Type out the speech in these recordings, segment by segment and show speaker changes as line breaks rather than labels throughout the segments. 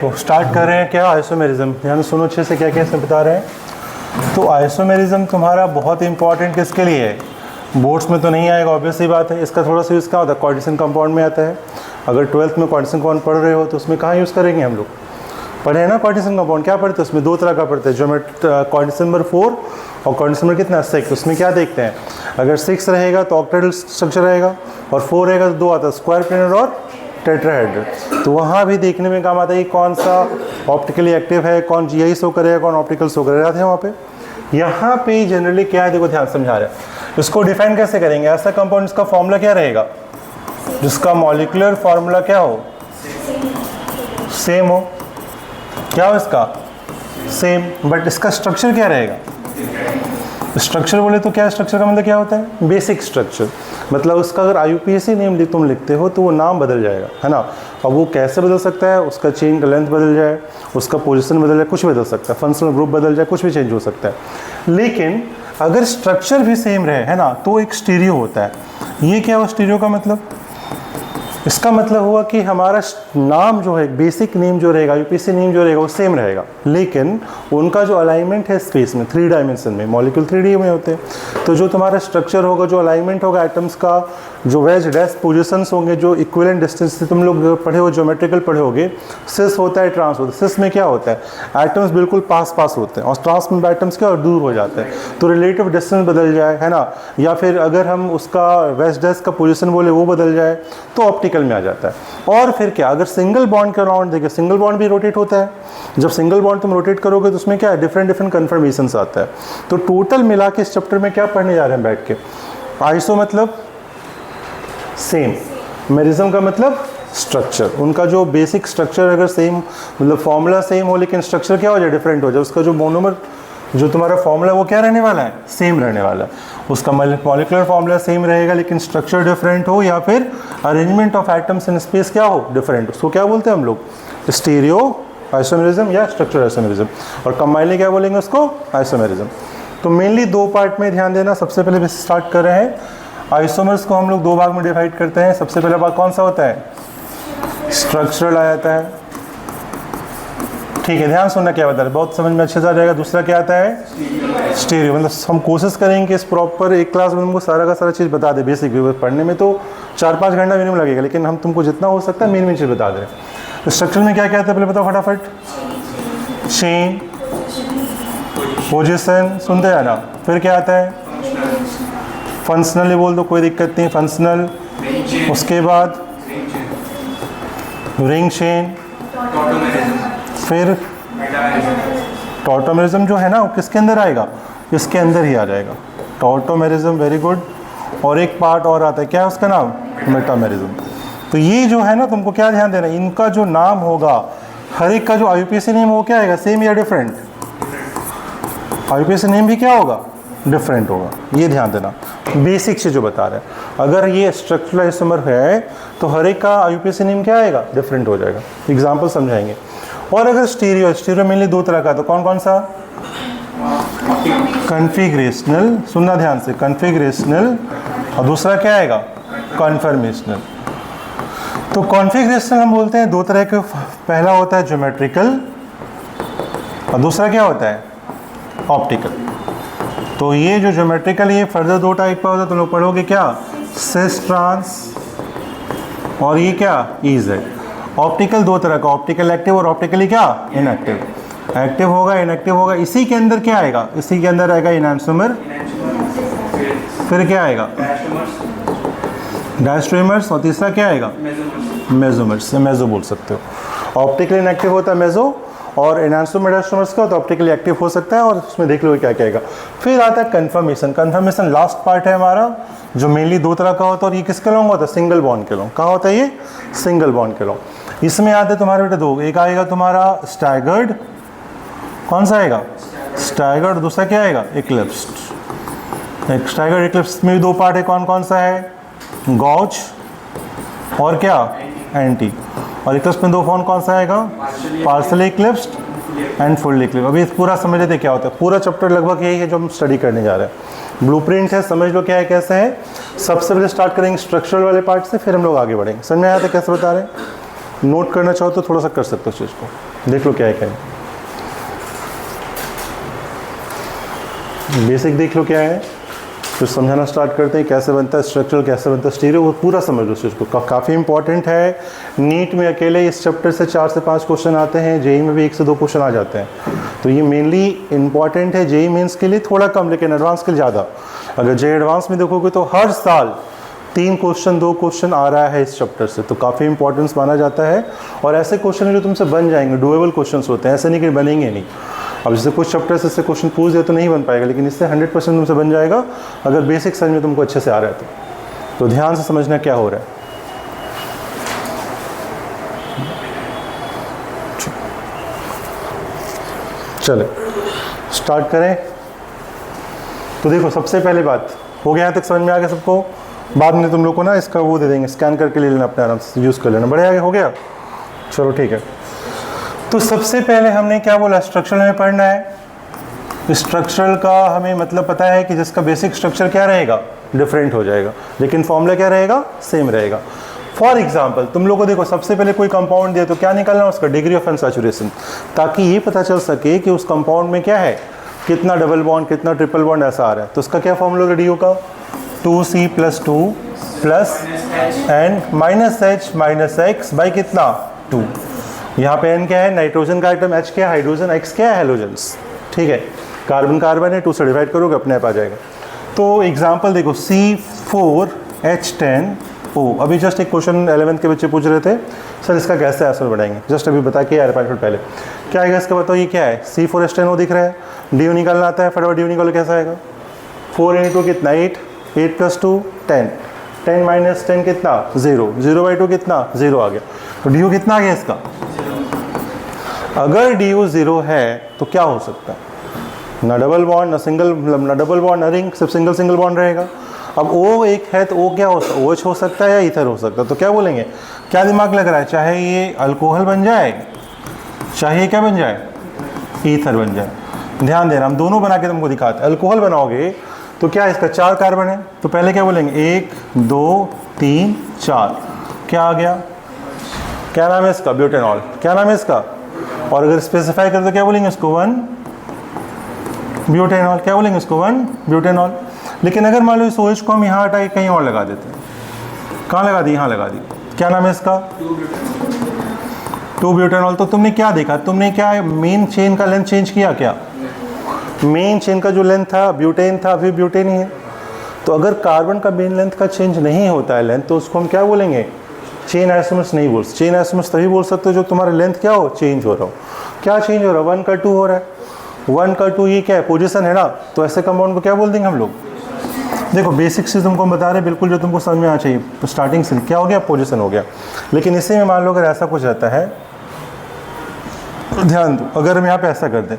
तो स्टार्ट कर रहे हैं क्या आइसोमेरिज्म। ध्यान सुनो अच्छे से क्या क्या इसमें बता रहे हैं। तो आइसोमेरिज्म तुम्हारा बहुत इंपॉर्टेंट किसके लिए है, बोर्ड्स में तो नहीं आएगा ऑब्वियस सी बात है। इसका थोड़ा सा यूज़ क्या होता है, क्वाड्रेटिक कंपाउंड में आता है। अगर 12th में क्वाड्रेटिक कंपाउंड पढ़ रहे हो तो उसमें कहाँ यूज़ करेंगे हम लोग, पढ़े हैं ना क्वाड्रेटिक कंपाउंड। क्या पढ़ते हैं उसमें, दो तरह का पढ़ते हैं, क्वाड्रेटिक नंबर 4 और क्वाड्रेटिक नंबर कितना 6। उसमें क्या देखते हैं, अगर 6 रहेगा तो ऑक्टेडल स्ट्रक्चर रहेगा और 4 रहेगा तो 2 आता है, स्क्वायर प्लेनर और टेट्राहेड्रल। तो वहाँ भी देखने में काम आता है कि कौन सा ऑप्टिकली एक्टिव है, कौन जीआई शो करेगा, कौन ऑप्टिकल शो करेगा थे वहाँ पे। यहाँ पे जनरली क्या है, देखो ध्यान समझा रहे हैं। इसको डिफाइन कैसे करेंगे, ऐसा कंपाउंड जिसका फॉर्मूला क्या रहेगा, जिसका मॉलिक्यूलर फार्मूला क्या हो, सेम हो। क्या हो इसका, सेम, बट इसका स्ट्रक्चर क्या रहेगा। स्ट्रक्चर बोले तो क्या, स्ट्रक्चर का मतलब क्या होता है, बेसिक स्ट्रक्चर। मतलब उसका अगर IUPAC नेम तुम लिखते हो तो वो नाम बदल जाएगा, है ना। अब वो कैसे बदल सकता है, उसका चेन का लेंथ बदल जाए, उसका पोजीशन बदल जाए, कुछ भी बदल सकता है, फंक्शनल ग्रुप बदल जाए, कुछ भी चेंज हो सकता है। लेकिन अगर स्ट्रक्चर भी सेम रहे, है ना, तो एक स्टीरियो होता है। ये क्या हुआ स्टीरियो का मतलब, इसका मतलब हुआ कि हमारा नाम जो है, बेसिक नेम जो रहेगा, IUPAC नेम जो रहेगा वो सेम रहेगा, लेकिन उनका जो अलाइनमेंट है स्पेस में, 3 डायमेंशन में, मॉलिक्यूल 3D में होते हैं। तो जो तुम्हारा स्ट्रक्चर होगा, जो अलाइनमेंट होगा एटम्स का, जो वेज डैश पोजिशंस होंगे, जो इक्विवेलेंट डिस्टेंस से तुम लोग पढ़े हो, ज्योमेट्रिकल पढ़े होगे, सिस होता है, ट्रांस होता है। सिस में क्या होता है, एटम्स बिल्कुल पास पास होते हैं और ट्रांस में एटम्स क्या और दूर हो जाते हैं, तो रिलेटिव डिस्टेंस बदल जाए, है ना, या फिर अगर हम उसका वेज डैश का पोजिशन बोले वो बदल जाए तो ऑप्टिकल में आ जाता है। और फिर क्या, अगर सिंगल बॉन्ड के अराउंड देखिए, सिंगल बॉन्ड भी रोटेट होता है। जब सिंगल बॉन्ड तुम रोटेट करोगे तो उसमें क्या है, डिफरेंट डिफरेंट कन्फर्मेशंस आता है। तो टोटल मिला के इस चैप्टर में क्या पढ़ने जा रहे हैं बैठ के, आइसो मतलब सेम, मेरिज्म का मतलब स्ट्रक्चर। उनका जो बेसिक स्ट्रक्चर अगर सेम, मतलब फॉर्मूला सेम हो लेकिन स्ट्रक्चर क्या हो जाए, डिफरेंट हो जाए, उसका जो मोनोमर जो तुम्हारा फॉर्मूला वो क्या रहने वाला है, सेम रहने वाला है। उसका मॉलिक्यूलर फॉर्मूला सेम रहेगा लेकिन स्ट्रक्चर डिफरेंट हो, या फिर arrangement of atoms in space क्या हो, डिफरेंट। उसको क्या बोलते हैं हम लोग, स्टीरियो आइसोमेरिज्म या स्ट्रक्चर आइसोमेरिज्म, और कंबाइनली क्या बोलेंगे उसको, आइसोमेरिज्म। तो मेनली 2 पार्ट में ध्यान देना। सबसे पहले स्टार्ट कर रहे हैं, आइसोमर्स को हम लोग 2 भाग में डिवाइड करते हैं। सबसे पहला भाग कौन सा होता है, स्ट्रक्चरल आ जाता है, ठीक है, ध्यान सुनना क्या बता रहे, बहुत समझ में अच्छे से आ जाएगा। दूसरा क्या आता है, स्टीरियो। मतलब हम कोशिश करेंगे इस प्रॉपर एक क्लास में तुमको सारा का सारा चीज़ बता दे। बेसिक पढ़ने में तो 4-5 घंटा मिनिमम लगेगा, लेकिन हम तुमको जितना हो सकता है मेन चीज़ बता दें। तो स्ट्रक्चर में क्या क्या आता है पहले बताओ फटाफट, चेन, पोजिशन, सुनते हैं ना। फिर क्या आता है, फंक्शनल बोल दो कोई दिक्कत नहीं, फंक्शनल। उसके बाद रिंग चेन, फिर टॉटोमेरिज्म जो है ना वो किसके अंदर आएगा, इसके अंदर ही आ जाएगा, टॉटोमेरिज्म, वेरी गुड। और एक पार्ट और आता है, क्या है उसका नाम, मेटामेरिज्म। तो ये जो है ना, तुमको क्या ध्यान देना, इनका जो नाम होगा, हर एक का जो IUPAC नेम वो क्या आएगा, सेम या डिफरेंट। IUPAC नेम भी क्या होगा, डिफरेंट होगा, ये ध्यान देना। बेसिक से जो बता रहे हैं, अगर ये स्ट्रक्चरल आइसोमर है तो हर एक का IUPAC नेम क्या आएगा, डिफरेंट हो जाएगा। एग्जाम्पल समझाएंगे। और अगर स्टीरियो, स्टीरियो मेनली 2 तरह का, तो कौन कौन सा, कन्फिग्रेशनल, सुनना ध्यान से, कन्फिग्रेशनल, और दूसरा क्या आएगा, कन्फर्मेशनल। तो कॉन्फ़िगरेशन हम बोलते हैं 2 तरह के, पहला होता है ज्योमेट्रिकल और दूसरा क्या होता है, ऑप्टिकल। तो ये जो ज्योमेट्रिकल, ये फर्दर 2 टाइप का होता है, तुम लोग पढ़ोगे क्या, सिस ट्रांस, और ये क्या, EZ। ऑप्टिकल 2 तरह का, ऑप्टिकल एक्टिव और ऑप्टिकली क्या, इनएक्टिव। एक्टिव होगा, इनएक्टिव होगा। इसी के अंदर क्या आएगा, इसी के अंदर आएगा इनैंसोमर, फिर क्या आएगा, डायस्ट्रोमर्स, और तीसरा क्या आएगा, मेसोमर्स, मेसो बोल सकते हो। ऑप्टिकली इनएक्टिव होता है मेसो, और एनांसोमर डायस्ट्रोमर्स का तो ऑप्टिकली एक्टिव हो सकता है, और उसमें देख लो क्या क्या आएगा। फिर आता है कन्फर्मेशन। कन्फर्मेशन लास्ट पार्ट है हमारा, जो मेनली 2 तरह का होता है, और ये किसके लॉन्ग होता है, सिंगल बॉन्ड के लॉन्ग। कहाँ होता है ये, सिंगल बॉन्ड के लॉन्ग। इसमें आते हैं तुम्हारे बेटे 2, एक आएगा तुम्हारा स्टैगर्ड, कौन सा आएगा, स्टैगर्ड, दूसरा क्या आएगा, इक्लिप्स्ड। एक स्टैगर्ड इक्लिप्स में भी 2 पार्ट है, कौन कौन सा है, गॉज और क्या, एंटी। और इक्लिप्स में 2 फॉर्म कौन सा आएगा, partially eclipsed and fully eclipsed. अभी पूरा समझ लेते क्या होता है, पूरा चैप्टर लगभग यही है जो हम स्टडी करने जा रहे हैं। ब्लूप्रिंट है, समझ लो क्या है, कैसे है। सबसे पहले स्टार्ट करेंगे स्ट्रक्चरल वाले पार्ट से, फिर हम लोग आगे बढ़ेंगे। समझ में आया था कैसे बता रहे हैं। नोट करना चाहो तो थोड़ा सा कर सकते हो उस चीज़ को। देख लो क्या है, बेसिक देख लो क्या है, फिर समझाना स्टार्ट करते हैं कैसे बनता है स्ट्रक्चरल, कैसे बनता है स्टीरियो, वो पूरा समझ लो उस चीज़ को। काफ़ी इंपॉर्टेंट है। नीट में अकेले इस चैप्टर से 4 से 5 क्वेश्चन आते हैं, जेई में भी 1 से 2 क्वेश्चन आ जाते हैं। तो ये मेनली इंपॉर्टेंट है जेई मेंस के लिए थोड़ा कम, लेकिन एडवांस के लिए ज़्यादा। अगर जेई एडवांस में देखोगे तो हर साल 3 क्वेश्चन 2 क्वेश्चन आ रहा है इस चैप्टर से, तो काफ़ी इंपॉर्टेंस माना जाता है। और ऐसे क्वेश्चन जो तुमसे बन जाएंगे, डुएबल क्वेश्चन होते हैं, ऐसे नहीं कि बनेंगे नहीं। अब जैसे कुछ चैप्टर से इससे क्वेश्चन पूछ दे तो नहीं बन पाएगा, लेकिन इससे 100% तुमसे बन जाएगा अगर बेसिक समझ में तुमको अच्छे से आ रहा है तो ध्यान से समझना क्या हो रहा है। चले स्टार्ट करें। तो देखो सबसे पहले बात हो गया, यहाँ तक समझ में आ गया सबको। बाद में तुम लोग को ना इसका वो दे देंगे, स्कैन करके ले लेना, अपने आराम से यूज़ कर लेना। बड़े आगे हो गया, चलो ठीक है। तो सबसे पहले हमने क्या बोला, स्ट्रक्चरल में पढ़ना है। स्ट्रक्चरल का हमें मतलब पता है कि जिसका बेसिक स्ट्रक्चर क्या रहेगा, डिफरेंट हो जाएगा, लेकिन फॉर्मूला क्या रहेगा, सेम रहेगा। फॉर एग्जाम्पल तुम लोग को देखो, सबसे पहले कोई कंपाउंड दिया तो क्या निकालना उसका, डिग्री ऑफ अनसैचुरेशन, ताकि ये पता चल सके कि उस कंपाउंड में क्या है, कितना डबल बॉन्ड कितना ट्रिपल बॉन्ड ऐसा आ रहा है। तो उसका क्या फॉर्मूला होगा DO का, 2C+2 plus N -H -X by कितना 2। यहाँ पे N क्या है, नाइट्रोजन का आइटम, H क्या है हाइड्रोजन, X क्या है हेलोजेंस। ठीक है, कार्बन कार्बन है, 2 से डिवाइड करोगे अपने आप आ जाएगा। तो एग्जांपल देखो C4H10O। अभी जस्ट एक क्वेश्चन 11th के बच्चे पूछ रहे थे सर इसका कैसे आंसर बढ़ाएंगे, जस्ट अभी बता के यार 5 मिनट पहले क्या आएगा इसका बताओ। ये क्या है, C4H10O दिख रहा है, DO निकालना आता है, फटाफट DO निकालो, कैसा आएगा 4 × 2 कितना 8, 8 + 2 10, 10 - 10 कितना 0, 0/2 कितना 0 आ गया। तो DO कितना आ गया इसका, अगर DO 0 है तो क्या हो सकता है, ना डबल बॉन्ड ना सिंगल, मतलब ना डबल बॉन्ड ना रिंग, सिर्फ सिंगल बॉन्ड रहेगा। अब O एक है तो O क्या हो सकता है, OH हो सकता है या ईथर हो सकता है। तो क्या बोलेंगे, क्या दिमाग लग रहा है, चाहे ये अल्कोहल बन जाए, चाहे क्या बन जाए, ईथर बन जाए। ध्यान देना, हम दोनों बना के तुमको दिखाते हैं। अल्कोहल बनाओगे तो क्या इसका 4 कार्बन है, तो पहले क्या बोलेंगे 1 2 3 4, क्या आ गया, क्या नाम है इसका, ब्यूटेनॉल। क्या नाम है इसका, और अगर स्पेसिफाई कर तो क्या बोलेंगे इसको 1 ब्यूटेनॉल, क्या बोलेंगे इसको 1 ब्यूटेनॉल। लेकिन अगर मान लो इस OH को हम यहाँ हटा के कहीं और लगा देते हैं, कहाँ लगा दी, यहाँ लगा दी, क्या नाम है इसका 2 ब्यूटेनॉल। तो तुमने क्या देखा, तुमने क्या मेन चेन का लेंथ चेंज किया, क्या मेन चेन का जो लेंथ था ब्यूटेन था, अभी ब्यूटेन ही है। तो अगर कार्बन का मेन लेंथ का चेंज नहीं होता है लेंथ, तो उसको हम क्या बोलेंगे, चेन आइसोमर्स नहीं बोल। चेन आइसोमर्स तभी बोल सकते हो जो तुम्हारा लेंथ क्या हो, चेंज हो रहा हो। क्या चेंज हो रहा है, 1 का 2 हो रहा है, 1 का 2 ये क्या है, पोजीशन है ना। तो ऐसे कंपाउंड को क्या बोल देंगे हम लोग, देखो बेसिक से तुमको बता रहे हैं बिल्कुल जो तुमको समझ में आना चाहिए। तो स्टार्टिंग से क्या हो गया, पोजीशन हो गया। लेकिन इसी में मान लो अगर ऐसा कुछ रहता है, ध्यान दो, अगर हम यहाँ पे ऐसा कर दें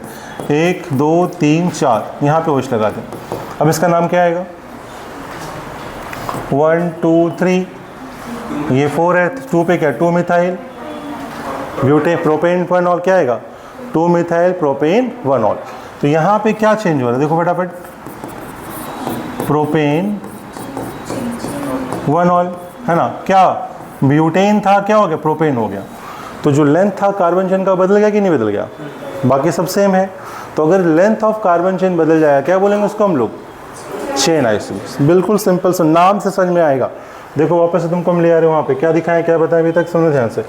1 2 3 4, यहाँ पे OH लगा दें, अब इसका नाम क्या आएगा 1 2 3, ये 4 है, 2 पे क्या 2 मिथाइल ब्यूटेन प्रोपेन 1 ऑल, क्या आएगा 2 मिथाइल प्रोपेन 1 ऑल। तो यहाँ पे क्या चेंज हो रहा है, देखो फटाफट, प्रोपेन 1 ऑल है ना, क्या ब्यूटेन था, क्या हो गया प्रोपेन हो गया। तो जो लेंथ था कार्बन चेन का बदल गया कि नहीं बदल गया, बाकी सब सेम है। तो अगर लेंथ ऑफ कार्बन चेन बदल जाएगा क्या बोलेंगे उसको हम लोग, चेन आइसोमर्स। बिल्कुल सिंपल से, नाम से समझ में आएगा। देखो वापस से तुमको हम ले आ रहे हो, वहाँ पे क्या दिखाएं क्या बताएं अभी तक, समझो ध्यान से।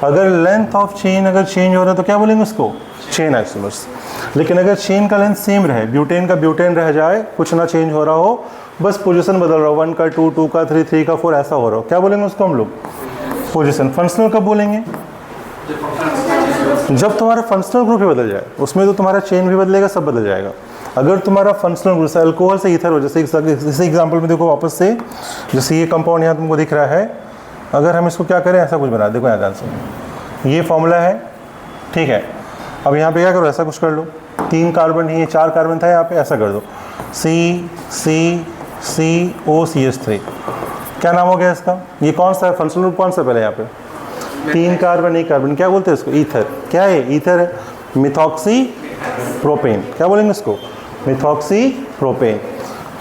अगर लेंथ ऑफ चेन अगर चेंज हो रहा है तो क्या बोलेंगे उसको, चेन आइसोमर्स। लेकिन अगर चेन का लेंथ सेम रहे, ब्यूटेन का ब्यूटेन रह जाए, कुछ ना चेंज हो रहा हो, बस पोजीशन बदल रहा हो, 1 का 2 2 का 3 3 का 4 ऐसा हो रहा हो, क्या बोलेंगे उसको हम लोग, पोजीशन। फंक्शनल कब बोलेंगे, जब तुम्हारा फंक्शनल ग्रुप ही बदल जाए, उसमें तो तुम्हारा चेन भी बदलेगा, सब बदल जाएगा। अगर तुम्हारा फंक्शनल ग्रुप से अल्कोहल से ईथर हो, जैसे एग्जांपल में देखो वापस से, जैसे ये कंपाउंड यहाँ तुमको दिख रहा है, अगर हम इसको क्या करें, ऐसा कुछ बना, देखो यहाँ ध्यान से, ये फॉर्मूला है, ठीक है। अब यहाँ पे क्या करो, ऐसा कुछ कर लो, 3 कार्बन ही, 4 कार्बन था यहाँ पे, ऐसा कर दो CCCOCH3, क्या नाम हो गया इसका, ये कौन सा है फंक्शनल ग्रुप, कौन सा पहले यहाँ पे 3 कार्बन 1 कार्बन, क्या बोलते हैं इसको, ईथर। क्या है, ईथर है। मिथॉक्सी प्रोपेन, क्या बोलेंगे इसको, मिथॉक्सी प्रोपेन।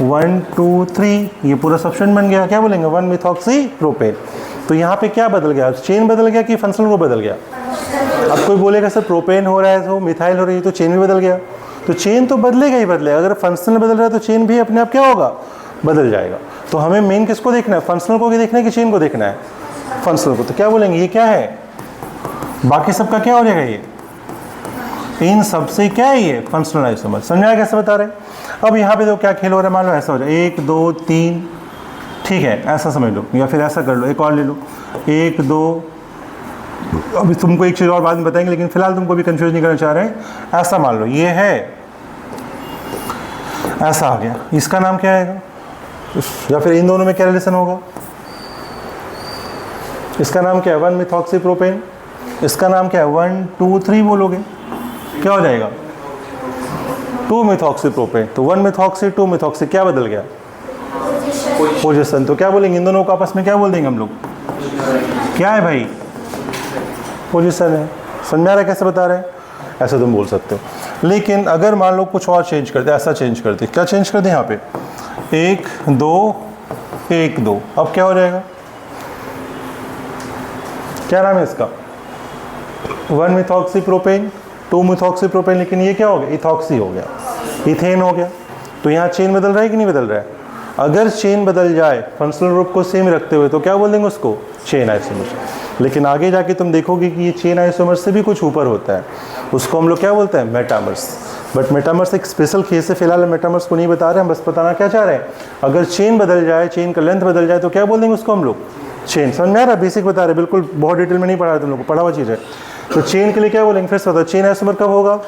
1 2 3, ये पूरा सब्स्टेंट बन गया, क्या बोलेंगे 1 मिथॉक्सी प्रोपेन। तो यहाँ पे क्या बदल गया, चेन बदल गया कि फंक्शनल ग्रुप बदल गया, अब कोई बोलेगा सर प्रोपेन हो रहा है तो मिथाइल हो रही है तो चेन भी बदल गया, तो चेन तो बदलेगा ही बदलेगा। अगर फंक्शनल बदल रहा है तो चेन भी अपने आप क्या होगा, बदल जाएगा। तो हमें मेन किसको देखना है, फंक्शनल को भी देखना है कि चेन को देखना है, फंक्शनल को। तो क्या बोलेंगे, ये क्या है, बाकी सबका क्या हो जाएगा, ये इन सबसे क्या है, ये फंक्शनल आइसोमर। समझा कैसे बता रहे हैं। अब यहाँ पे तो क्या खेल हो रहा है, मान लो ऐसा हो जाए 1 2 3, ठीक है, ऐसा समझ लो, या फिर ऐसा कर लो, एक और ले लो 1 2। अभी तुमको एक चीज़ और बाद में बताएंगे, लेकिन फिलहाल तुमको भी कंफ्यूज नहीं करना चाह रहे हैं। ऐसा मान लो ये है, ऐसा आ गया, इसका नाम क्या आएगा, या फिर इन दोनों में क्या रिलेशन होगा, इसका नाम क्या है 1 मिथॉक्सीप्रोपेन, इसका नाम क्या है 1 2 3 बोलोगे, क्या हो जाएगा 2 मिथॉक्सीप्रोपेन। तो 1 मिथॉक्सी 2 मिथॉक्सी, क्या बदल गया, पोजीशन। तो क्या बोलेंगे, इन दोनों को आपस में क्या बोल देंगे हम लोग, क्या है भाई, पोजीशन है। समझ आ रहा है कैसे बता रहे हैं, ऐसा तुम बोल सकते हो। लेकिन अगर मान लो कुछ और चेंज करते, ऐसा चेंज करते, क्या चेंज कर दे यहाँ पे 1 2 1 2, अब क्या हो जाएगा, क्या नाम है इसका 1 मिथॉक्सीप्रोपेन 2 मिथॉक्सीप्रोपेन, लेकिन ये क्या हो गया, इथॉक्सी हो गया, इथेन हो गया। तो यहाँ चेन बदल रहा है कि नहीं बदल रहा है। अगर चेन बदल जाए फंक्शनल ग्रुप को सेम रखते हुए तो क्या बोल देंगे उसको, चेन आइसोमर। लेकिन आगे जाके तुम देखोगे कि ये चेन आइसोमर से भी कुछ ऊपर होता है, उसको हम लोग क्या बोलते हैं, मेटामर्स। बट मेटामर्स एक स्पेशल केस है, फिलहाल मेटामर्स को नहीं बता रहे हैं, बस बताना क्या चाह रहे हैं, अगर चेन बदल जाए, चेन का लेंथ बदल जाए तो क्या बोल देंगे उसको हम लोग, चेन। समझ में आ रहा है, बेसिक बता रहे, बिल्कुल बहुत डिटेल में नहीं पढ़ा रहे तुम लोग को, पढ़ा हुआ चीज़ है। तो चेन के लिए क्या बोलेंगे, फिर से बताओ, चेन आइसोमर कब होगा,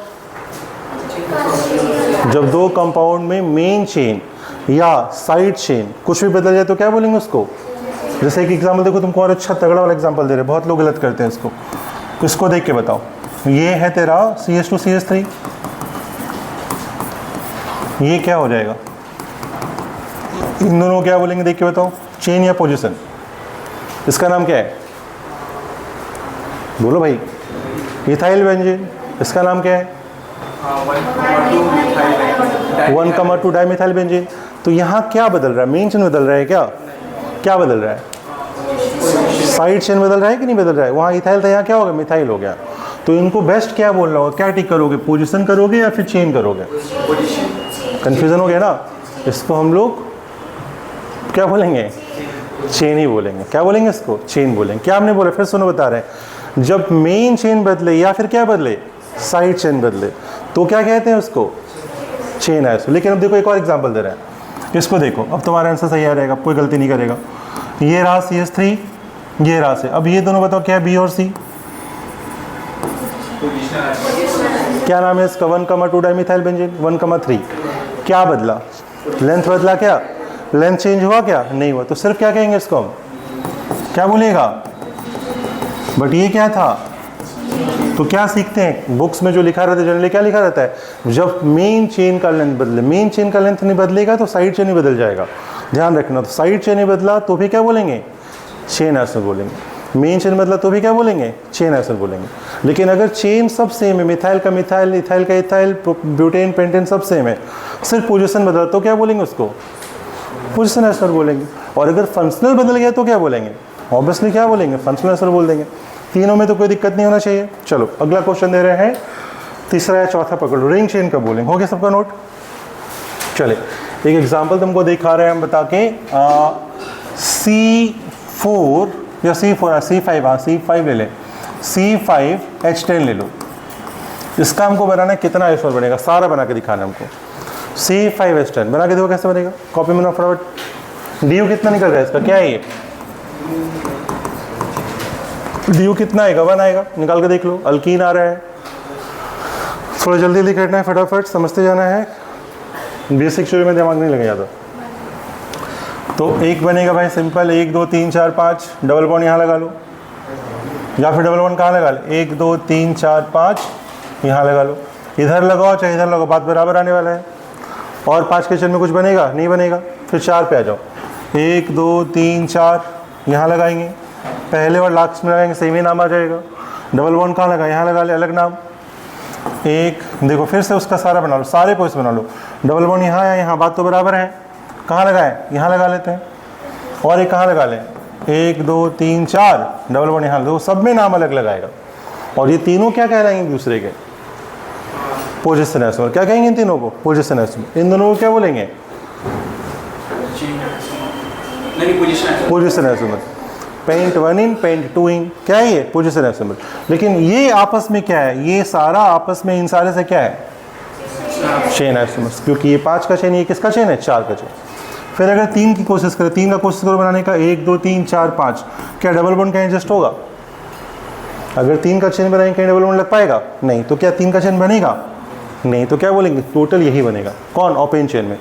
जब दो कंपाउंड में मेन चेन या साइड चेन कुछ भी बदल जाए तो क्या बोलेंगे उसको। जैसे एक एग्जाम्पल देखो, तुमको और अच्छा तगड़ा वाला एग्जाम्पल दे रहे, बहुत लोग गलत करते हैं इसको। इसको देख के बताओ, ये है तेरा CH2 CH3, ये क्या हो जाएगा, इन दोनों क्या बोलेंगे देख के बताओ, चेन या पोजीशन। इसका नाम क्या है, बोलो भाई, इथाइल बेंजीन। इसका नाम क्या है 1,2 डाइमिथाइल बेंजीन। तो यहाँ क्या बदल रहा है, मेन चेन बदल रहा है क्या, क्या बदल रहा है, साइड चेन बदल रहा है कि नहीं बदल रहा है। वहाँ इथाइल था, यहाँ क्या हो गया, मिथाइल हो गया। तो इनको बेस्ट क्या बोलना होगा, क्या टिक करोगे, पोजीशन करोगे या फिर चेन करोगे, कंफ्यूजन हो गया ना। इसको हम लोग क्या बोलेंगे, चेन ही बोलेंगे। क्या बोलेंगे इसको, चेन बोलेंगे। क्या हमने बोला, फिर सुनो बता रहे हैं, जब मेन चेन बदले या फिर क्या बदले, साइड चेन बदले, तो क्या कहते हैं उसको, चेन आइसोमर। लेकिन अब देखो एक और एग्जांपल दे रहे हैं, इसको देखो, अब तुम्हारा आंसर सही आ रहेगा, कोई गलती नहीं करेगा। ये रहा CH3, ये रहा से। अब ये दोनों बताओ क्या है, B और C, क्या नाम है इसका, 1,2 डाइमिथाइल बेंजीन 1,3। क्या बदला, लेंथ बदला, क्या लेंथ चेंज हुआ, क्या नहीं हुआ। तो सिर्फ क्या कहेंगे इसको हम, क्या बोलेगा, बट ये क्या था। तो क्या सीखते हैं बुक्स में जो लिखा रहता है, जनरली क्या लिखा रहता है, जब मेन चेन का लेंथ बदले, मेन चेन का लेंथ नहीं बदलेगा तो साइड चेन ही बदल जाएगा, ध्यान रखना। तो साइड चेन ही बदला तो भी क्या बोलेंगे, चेन आइसोमर बोलेंगे। मेन चेन बदला तो भी क्या बोलेंगे, चेन आइसोमर बोलेंगे। लेकिन अगर चेन सब सेम है, मिथाइल का मिथाइल, इथाइल का इथाइल, ब्यूटेन पेंटेन सब सेम है, सिर्फ पोजीशन बदला तो क्या बोलेंगे उसको, पोजीशन आइसोमर बोलेंगे। और अगर फंक्शनल बदल गया तो क्या बोलेंगे, ऑब्वियसली क्या बोलेंगे, फंक्शनल आइसोमर बोल देंगे। तीनों में तो कोई दिक्कत नहीं होना चाहिए। चलो अगला क्वेश्चन दे रहे हैं, तीसरा या चौथा पकड़ लो, रिंग चेन का बोलेंगे। हो गया सबका नोट। चले एक एग्जांपल तुमको दिखा रहे हैं हम बता के, C4 या C5, हाँ C5 ले लें, C5H10 ले लो। इसका हमको बनाना है, कितना आइसोमर बनेगा, सारा बना के दिखाना है हमको। C5H10 बना के देखो कैसे बनेगा, कॉपी में ना फटाफट। DU कितना निकल रहा है इसका, क्या है ये, DU कितना आएगा, 1 आएगा, निकाल के देख लो। अल्कीन आ रहा है, थोड़ा जल्दी जल्दी करना है, फटाफट समझते जाना है, बेसिक शुरू में दिमाग नहीं लगे ज़्यादा। तो एक बनेगा भाई सिंपल, 1 2 3 4 5, डबल बॉन्ड यहाँ लगा लो, या फिर डबल बॉन्ड कहाँ लगा लो, 1 2 3 4 5 यहाँ लगा लो। इधर लगाओ चाहे इधर लगाओ, बात बराबर आने वाला है। और 5 के चरण में कुछ बनेगा, नहीं बनेगा। फिर 4 पे आ जाओ, 1 2 3 4 यहाँ लगाएंगे, पहले और लास्ट में लगाएंगे, सेम ही नाम आ जाएगा। डबल बॉन्ड कहाँ लगा, यहाँ लगा ले, अलग नाम। एक देखो फिर से उसका सारा बना लो, सारे पोस्ट बना लो। डबल बॉन्ड यहाँ या यहाँ, बात तो बराबर है। कहाँ लगाएं, यहाँ लगा लेते हैं। और एक कहाँ लगा लें, 1 2 3 4, डबल बॉन्ड यहाँ, दो सब में नाम अलग लगाएगा। और ये तीनों क्या कहलाएंगे एक दूसरे के? Position isomer. क्या कहेंगे इन तीनों को? Position isomer. इन दोनों को क्या बोलेंगे? Position isomer. पेंट 1 इन, पेंट 2 इन, क्या है ये? Position isomer. लेकिन ये आपस में क्या है? ये सारा आपस में इन सारे से क्या है? चेन आइसोमर्स, क्योंकि ये 5 का चेन, ये किसका चेन है? 4 का चेन। फिर अगर 3 की कोशिश करें, 3 का कोशिश करो बनाने का, 1 2 3 4 5, क्या डबल बॉन्ड कहीं एडजस्ट होगा? अगर 3 का चेन बनाएंगे कहीं डबल बॉन्ड लग पाएगा? नहीं। तो क्या 3 का चेन बनेगा? नहीं। तो क्या बोलेंगे? टोटल यही बनेगा। कौन? ओपन चेन में।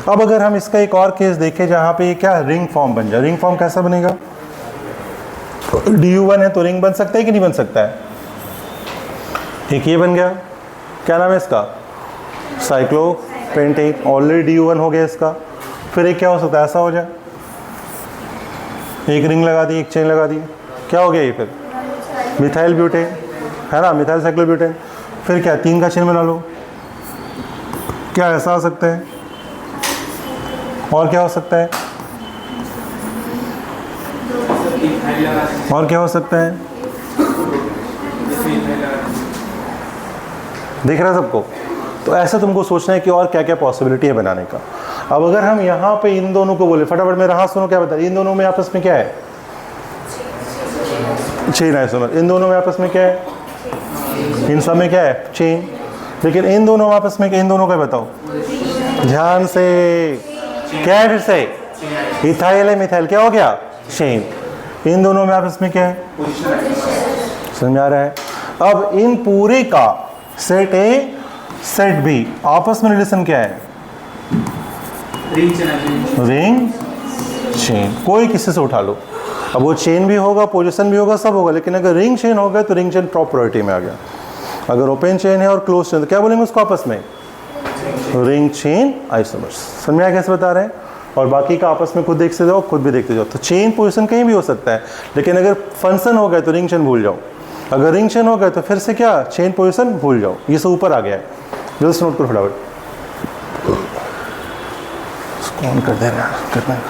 अब अगर हम इसका एक और केस देखें जहाँ पे क्या रिंग फॉर्म बन जाए, रिंग फॉर्म कैसा बनेगा? DU1 है तो रिंग बन सकता है कि नहीं बन सकता है? एक ये बन गया, क्या नाम है इसका? साइक्लोपेंटेन। ऑलरेडी DU1 हो गया इसका। फिर एक क्या हो सकता है? ऐसा हो जाए, एक रिंग लगा दी, एक चेन लगा दी, क्या हो गया ये? फिर मिथाइल ब्यूटेन, है ना, मिथाइल साइक्लोब्यूटेन। फिर क्या? 3 का चेन बना लो, क्या ऐसा हो सकता है? और क्या हो सकता है? और क्या हो सकता है? दिख रहा है सबको? तो ऐसा तुमको सोचना है कि और क्या क्या पॉसिबिलिटी है बनाने का। अब अगर हम यहाँ पे इन दोनों को बोले, फटाफट मेरा हाथ सुनो, क्या बता? इन दोनों में आपस में क्या है? Chain isomer. इन दोनों में आपस में क्या है? इन सब में क्या है? चेन। लेकिन इन दोनों आपस में, इन दोनों का बताओ ध्यान से, क्या है? फिर से इथाइल है, मिथाइल, क्या हो गया? चेन। इन दोनों में आपस में क्या है? समझ में आ रहा है? अब इन पूरे का सेट ए सेट बी आपस में रिलेशन क्या है? Ring chain. कोई किसी से उठा लो, अब वो चेन भी होगा, पोजीशन भी होगा, सब होगा। लेकिन अगर रिंग चेन हो गया तो रिंग चेन प्रॉपर्टी में आ गया। अगर ओपन चेन है और क्लोज चेन तो क्या बोलेंगे उसको आपस में? Ring chain isomers. समझ में आया कैसे बता रहे हैं? और बाकी का आपस में खुद देखते जाओ, खुद भी देखते जाओ। तो चेन पोजीशन कहीं भी हो सकता है, लेकिन अगर फंक्शन हो गया तो रिंग चेन भूल जाओ। अगर रिंग चेन हो गया तो फिर से क्या? चेन पोजीशन भूल जाओ। ये सब ऊपर आ गया है, जल्द नोट करो फटाफट। ऑन कर देना, करना है।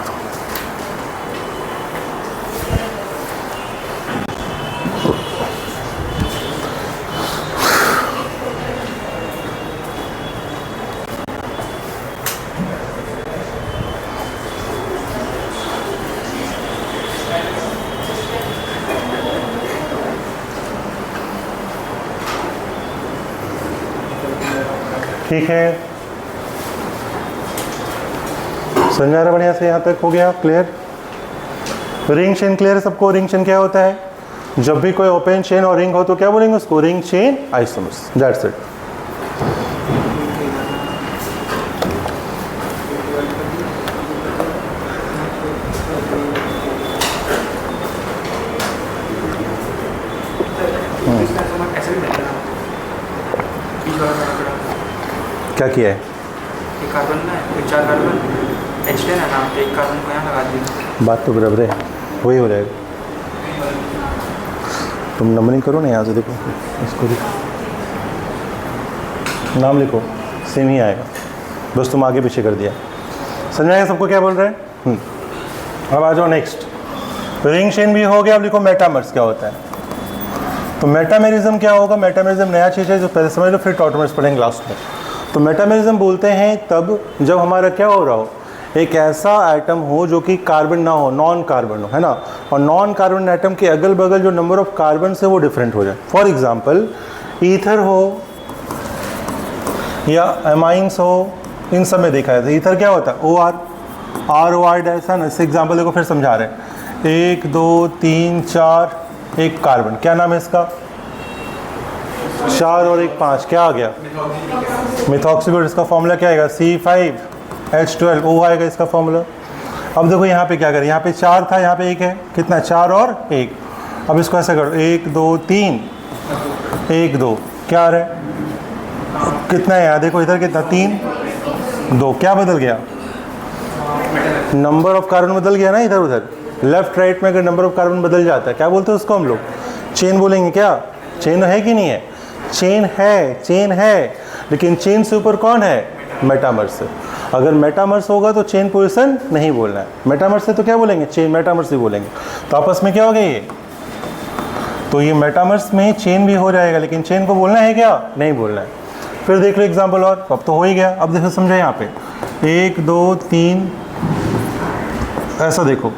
ठीक है, समझ आ रहा? बढ़िया से यहाँ तक हो गया क्लियर? रिंग चेन क्लियर है सबको? रिंग चेन क्या होता है? जब भी कोई ओपन चेन और रिंग हो तो क्या बोलेंगे उसको? Ring chain isomers. That's it. क्या किया है?
एक कार्बन ना, एक 4 कार्बन H10 है ना, एक कार्बन को यहाँ लगा दिया।
बात तो बराबर है, वही हो जाएगा। तुम नंबरिंग करो ना, यहाँ से देखो, इसको देखो, नाम लिखो, सेम ही आएगा, बस तुम आगे पीछे कर दिया। समझ आएगा सबको क्या बोल रहे हैं? अब आ जाओ नेक्स्ट। रिंग चेन भी हो गया। अब लिखो मेटामर्स क्या होता है। तो मेटामेरिज्म क्या होगा? मेटामेरिज्म नया चीज़ है जो पहले समझ लो, फिर टॉटमर्स पढ़ेंगे लास्ट में। तो मेटामेरिज्म बोलते हैं तब जब हमारा क्या हो रहा हो, एक ऐसा एटम हो जो कि कार्बन ना हो, नॉन कार्बन हो, है ना। और नॉन कार्बन एटम के अगल बगल जो नंबर ऑफ कार्बन है वो डिफरेंट हो जाए। फॉर एग्जांपल ईथर हो या एमाइंस हो, इन सब में देखा है। ईथर क्या होता है? OR ऐसा ना। इस एग्जाम्पल देखो, फिर समझा रहे हैं। 1 2 3 4, एक कार्बन, क्या नाम है इसका? 4 और 1 5, क्या आ गया? मिथॉक्सीब्यूट। इसका फॉर्मूला क्या आएगा? C5H12 O आएगा इसका फॉर्मूला। अब देखो यहाँ पे क्या करें, यहाँ पे 4 था, यहाँ पे 1 है, कितना? 4 और 1। अब इसको ऐसा करो, 1 2 3 1 2, क्या आ रहा है? कितना है यहाँ देखो, इधर कितना? 3 2, क्या बदल गया? नंबर ऑफ कार्बन बदल गया ना इधर उधर। लेफ्ट राइट में अगर नंबर ऑफ कार्बन बदल जाता है क्या बोलते हैं उसको हम लोग? चेन बोलेंगे। क्या चेन है कि नहीं है? चेन है, चेन है, लेकिन चेन से ऊपर कौन है? मेटामर्स है। अगर मेटामर्स होगा तो चेन पोजीशन नहीं बोलना है। मेटामर्स है तो क्या बोलेंगे? चेन मेटामर्स ही बोलेंगे। तो आपस में क्या हो गया? ये तो ये मेटामर्स में चेन भी हो जाएगा, लेकिन चेन को बोलना है क्या? नहीं बोलना है। फिर देख लो एग्जाम्पल और, अब तो हो ही गया। अब देखो समझे यहाँ पे 1 2 3 ऐसा देखो,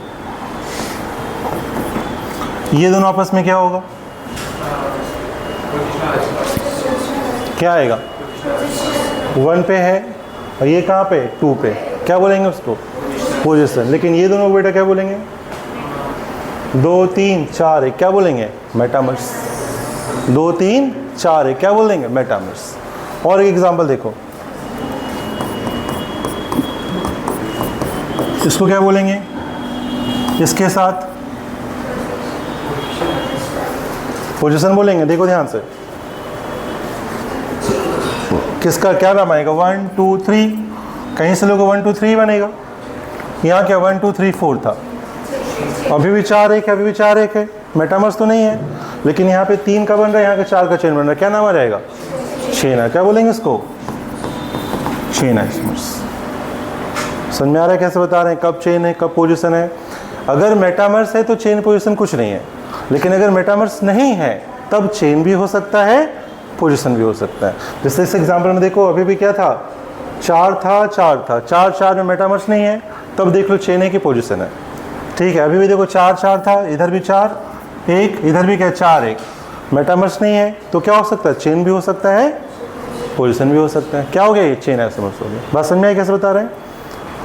ये दोनों आपस में क्या होगा? क्या आएगा? 1 पे है और ये कहाँ पे? 2 पे। क्या बोलेंगे उसको? पोजीशन। लेकिन ये दोनों बेटा क्या बोलेंगे? 2 3 4 1 क्या बोलेंगे? मेटामर्स। 2 3 4 1 क्या बोलेंगे? मेटामर्स। और एक एग्जांपल देखो, इसको क्या बोलेंगे? इसके साथ पोजीशन बोलेंगे। देखो ध्यान से, किसका क्या नाम आएगा? 1 2 3। कहीं से लोगों 1 2 3 बनेगा। यहाँ क्या 1 2 3 4 था, अभी भी 4 1 है, अभी भी 4 1 है। मेटामर्स तो नहीं है, लेकिन यहाँ पे 3 का बन रहा है, यहाँ पे 4 का चेन बन रहा है। क्या नाम आ जाएगा? चेन है। क्या बोलेंगे इसको? Chain isomers. समझ में आ रहा है कैसे बता रहे हैं? कब चेन है, कब पोजीशन है। अगर मेटामर्स है तो चेन पोजीशन कुछ नहीं है, लेकिन अगर मेटामर्स नहीं है तब चेन भी हो सकता है, पोजीशन भी हो सकता है। जैसे इस एग्जांपल में देखो, अभी भी क्या था? 4 था, 4 था, 4 4 में मेटामर्स नहीं है, तब देख लो चेन है कि पोजीशन है। ठीक है, अभी भी देखो 4 4 था, इधर भी 4 1, इधर भी क्या 4 1, मेटामर्स नहीं है, तो क्या हो सकता है? चेन भी हो सकता है, पोजीशन भी हो सकता है। क्या हो गया? ये चेन आइसोमर्स हो गया। बात समझ में आई कैसे बता रहे हैं?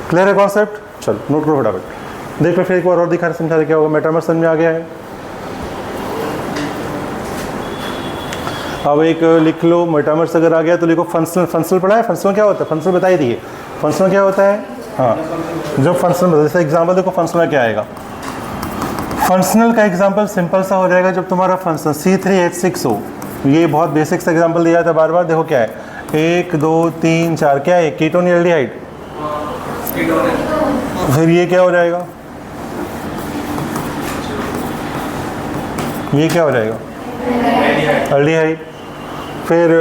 क्लियर है कॉन्सेप्ट? चलो नोट करो फटाफट। देख लो फिर एक बार और दिखा रहे, समझा रहे क्या होगा। मेटामर्स समझ में आ गया है। अब एक लिख लो, मेटामर्स अगर आ गया तो लिखो फंक्शनल। फंक्शनल पढ़ा है? फंक्शनल क्या होता है? फंक्शनल बताई दिए। फंक्शनल क्या होता है? हाँ, जो फंक्शनल, जैसे एग्जाम्पल देखो फंक्शनल क्या आएगा। फंक्शनल का एग्जाम्पल सिंपल सा हो जाएगा जब तुम्हारा फंक्शन C3H6 हो। ये बहुत बेसिक सा एग्जाम्पल दिया था बार बार। देखो क्या है, 1 2 3 4 क्या है? कीटोन या एल्डिहाइड? फिर ये क्या हो जाएगा? ये क्या हो जाएगा? एल्डिहाइड। फिर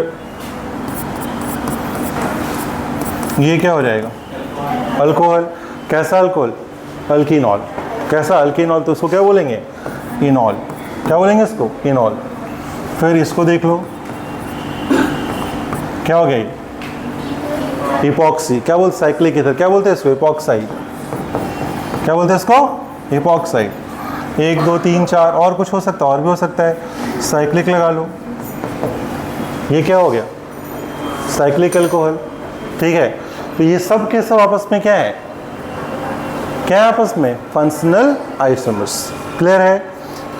ये क्या हो जाएगा? अल्कोहल। कैसा अल्कोहल? अल्कीनॉल। कैसा? अल्कीनॉल। तो इसको क्या बोलेंगे? इनॉल। क्या बोलेंगे इसको? इनॉल। फिर इसको देख लो, क्या हो गया? इपॉक्सी। क्या बोलते? Cyclic ether. क्या बोलते हैं इसको? इपॉक्साइड। क्या बोलते हैं इसको? इपॉक्साइड। 1 2 3 4 और कुछ हो सकता है, और भी हो सकता है। साइक्लिक लगा लो। ये क्या हो गया? Cyclic alcohol. ठीक है, तो ये सब के सब आपस में क्या है? क्या है आपस में? Functional isomers. क्लियर है?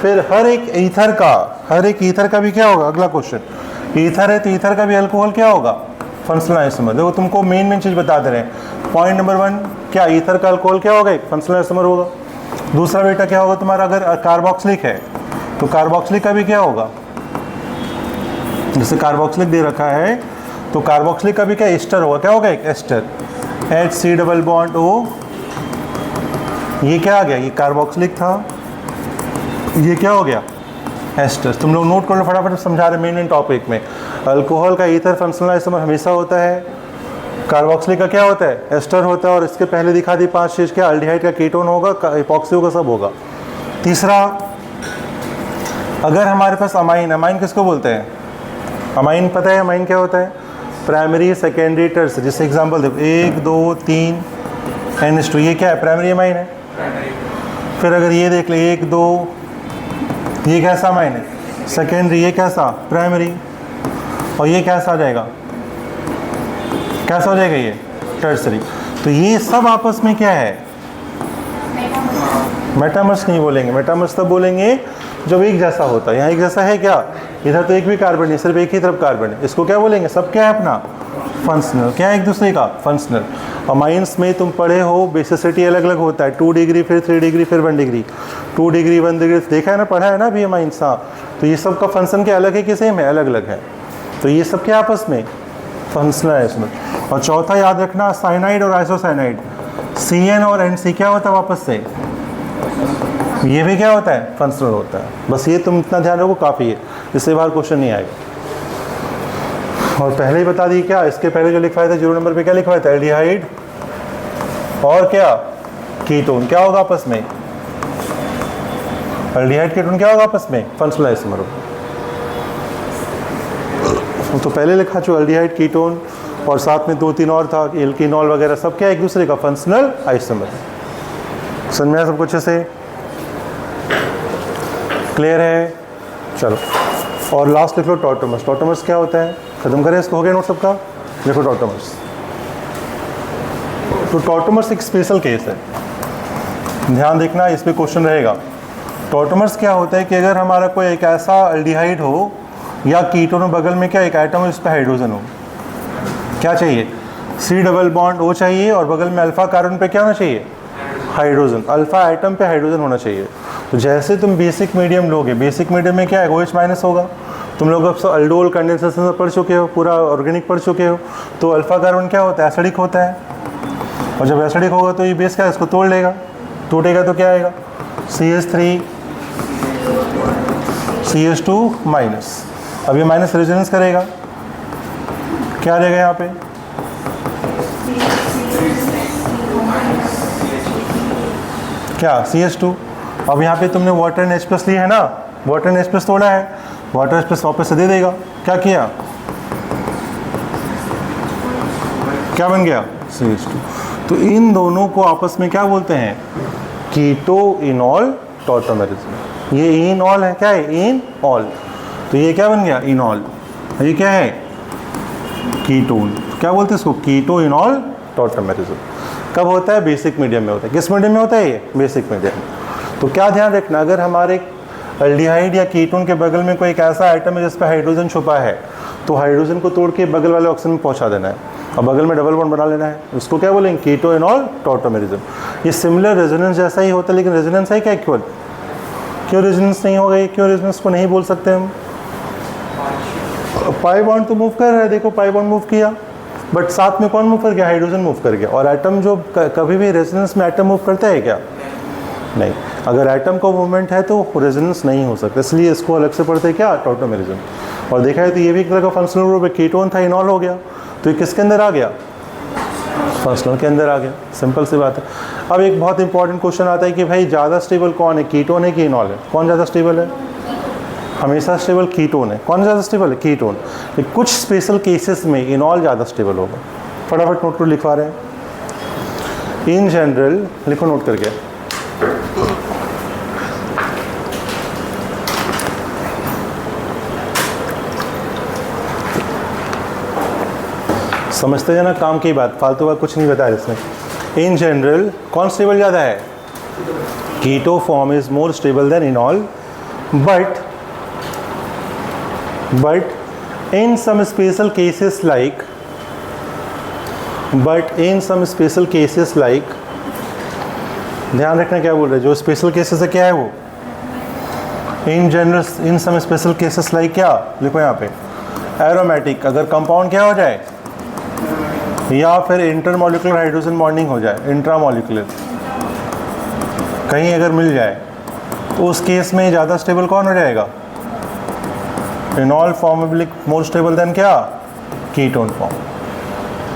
फिर हर एक ईथर का भी क्या होगा? अगला क्वेश्चन, ईथर है तो ईथर का भी अल्कोहल क्या होगा? Functional isomer. देखो तुमको मेन चीज बता दे रहे हैं। पॉइंट नंबर 1, क्या ईथर का अल्कोहल क्या होगा? एक फंक्शनल आइसोमर होगा। दूसरा बेटा क्या होगा तुम्हारा? अगर कार्बोक्सिलिक है तो कार्बोक्सिलिक का भी क्या होगा? जैसे कार्बोक्सिलिक दे रखा है तो कार्बोक्सिलिक का भी क्या? एस्टर होगा। क्या होगा? एक ester. HC double bond O। ये क्या आ गया? ये कार्बोक्सिलिक था, ये क्या हो गया? एस्टर। तुम लोग नोट कर लो फटाफट, समझा रहे मेन टॉपिक में। अल्कोहल का ईथर फंक्शनल आइसोमर हमेशा होता है। कार्बोक्सिलिक का क्या होता है? एस्टर होता है। और इसके पहले दिखा दी 5 चीज़, क्या? अल्डिहाइड का कीटोन होगा, इपॉक्सी होगा, सब होगा। तीसरा, अगर हमारे पास अमाइन किसको बोलते हैं? अमाइन पता है अमाइन क्या होता है? Primary secondary tertiary. जैसे एग्जांपल देखो 1 2 3 NH2, ये क्या है? प्राइमरी अमाइन है। फिर अगर ये देख ले 1 2, ये कैसा अमाइन है? सेकेंडरी। ये कैसा? प्राइमरी। और ये कैसा आ जाएगा? कैसा हो जाएगा? ये टर्सरी। तो ये सब आपस में क्या है? मेटामर्स नहीं बोलेंगे। मेटामर्स तब बोलेंगे जब एक जैसा होता है। यहाँ एक जैसा है क्या? इधर तो एक भी कार्बन नहीं, सिर्फ एक ही तरफ कार्बन है। इसको क्या बोलेंगे? सब क्या है अपना? फंक्शनल। क्या है एक दूसरे का? फंक्शनल। अमाइंस में तुम पढ़े हो बेसिसिटी अलग अलग होता है, 2 डिग्री, फिर 3 डिग्री, फिर 1 डिग्री। 2 डिग्री 1 डिग्री देखा है ना, पढ़ा है ना अभी अमाइंस। हाँ, तो ये सब का फंक्शन क्या अलग है कि सेम है? अलग अलग है। तो ये सब क्या आपस में? फंक्शनल है इसमें। और चौथा याद रखना, साइनाइड और आइसोसाइनाइड। CN और NC क्या होता है वापस से? ये भी क्या होता है? फंक्शनल होता है। बस ये तुम इतना ध्यान रखो, काफ़ी है, इससे बाहर क्वेश्चन नहीं आएगा। और पहले ही बता दी क्या, इसके पहले जो लिखवाया था 0 नंबर पे, क्या लिखवाया था? एल्डिहाइड और क्या? कीटोन। क्या होगा आपस में? एल्डिहाइड कीटोन क्या होगा आपस में? फंक्शनल आइसोमर होगा। तो पहले लिखा जो एल्डिहाइड कीटोन और साथ में 2-3 और था, एल्कीनॉल वगैरह, सब क्या एक दूसरे का फंक्शनल आइसोमर। समझ में आया सबको अच्छे से? क्लियर है? चलो, और लास्ट लिख लो टॉटोमर्स। टॉटोमर्स क्या होता है? खत्म करें इसको, हो गया नोट सबका? देखो टॉटोमर्स। तो टॉटोमर्स एक स्पेशल केस है, ध्यान देखना, इस पे क्वेश्चन रहेगा। टॉटोमर्स क्या होता है कि अगर हमारा कोई एक ऐसा एल्डिहाइड हो या कीटोन बगल में क्या एक आइटम हो, इस पर हाइड्रोजन हो, क्या चाहिए? C डबल बॉन्ड O चाहिए, और बगल में अल्फा कार्बन पे क्या होना चाहिए? हाइड्रोजन। अल्फा आइटम पे हाइड्रोजन होना चाहिए। तो जैसे तुम बेसिक मीडियम लोगे, बेसिक मीडियम में क्या है? OH माइनस होगा। तुम लोग अब अल्डोल कंडेंसेशन पढ़ चुके हो, पूरा ऑर्गेनिक पढ़ चुके हो। तो अल्फा कार्बन क्या होता है? एसिडिक होता है, और जब एसिडिक होगा तो ये बेस क्या है? इसको तोड़ लेगा। टूटेगा तो क्या आएगा? CH3 CH2 minus. अब ये माइनस रेजोनेंस करेगा, क्या रहेगा यहाँ पे? क्या? CH2। अब यहाँ पे तुमने वाटर एंड H+ ली है ना, वाटर एंड H+ तोड़ा है, वाटर H+ वापस से दे देगा। क्या किया? क्या बन गया? CH2। तो इन दोनों को आपस में क्या बोलते हैं? कीटो इनॉल टॉटोमेरिज्म। ये इनॉल है, क्या है? इनॉल। तो ये क्या बन गया? इनॉल। ये क्या है? कीटोन। क्या बोलते हैं इसको? कीटो इनॉल टॉटोमेरिज्म। कब होता है? बेसिक मीडियम में होता है। किस मीडियम में होता है ये? Basic medium. तो क्या ध्यान रखना, अगर हमारे एल्डिहाइड या कीटोन के बगल में कोई एक ऐसा आइटम है जिस पर हाइड्रोजन छुपा है, तो हाइड्रोजन को तोड़ के बगल वाले ऑक्सीजन में पहुंचा देना है, और बगल में डबल बॉन्ड बना लेना है। उसको क्या बोलेंगे? कीटो इनॉल टॉटोमेरिज्म। ये सिमिलर रेजोनेंस जैसा ही होता है, लेकिन रेजोनेंस है क्या इक्वल? क्यों रेजोनेंस नहीं होगा? क्यों रेजोनेंस को नहीं बोल सकते हम? पाई बॉन्ड तो मूव कर रहा है, देखो पाई बॉन्ड मूव किया, बट साथ में कौन मूव कर गया? हाइड्रोजन मूव कर गया। और एटम जो कभी भी रेजोनेंस में एटम मूव करता है क्या? नहीं। अगर एटम का मूवमेंट है तो रेजोनेंस नहीं हो सकता, इसलिए इसको अलग से पढ़ते हैं क्या? टॉटोमेरिज्म। और देखा है तो ये भी एक तरह का फंक्शनल ग्रुप है। कीटोन था, इनॉल हो गया, तो ये किसके अंदर आ गया? फंक्शनल के अंदर आ गया। सिंपल सी बात है। अब एक बहुत इंपॉर्टेंट क्वेश्चन आता है कि भाई ज़्यादा स्टेबल कौन है? कीटोन है कि इनॉल है? कौन ज़्यादा स्टेबल है? हमेशा स्टेबल कीटोन है। कौन ज़्यादा स्टेबल है? कीटोन। कुछ स्पेशल केसेस में इनॉल ज़्यादा स्टेबल होगा। फटाफट नोट को लिखवा रहे हैं। इन जनरल लिखो नोट करके। समझते हैं ना, काम की बात, फालतू बात कुछ नहीं बताया इसमें। इन जनरल कौन स्टेबल ज़्यादा है? Keto form is more stable than enol, but in some special cases like ध्यान रखना क्या बोल रहे हैं, जो स्पेशल केसेस है क्या है वो? In general in some special cases like क्या लिखो यहाँ पे? एरोमेटिक, अगर कंपाउंड क्या हो जाए, या फिर इंटरमॉलिक्यूलर हाइड्रोजन बॉन्डिंग हो जाए, इंट्रामॉलिक्यूलर कहीं अगर मिल जाए, तो उस केस में ज़्यादा स्टेबल कौन हो जाएगा? Enol form will more stable then क्या? Ketone form.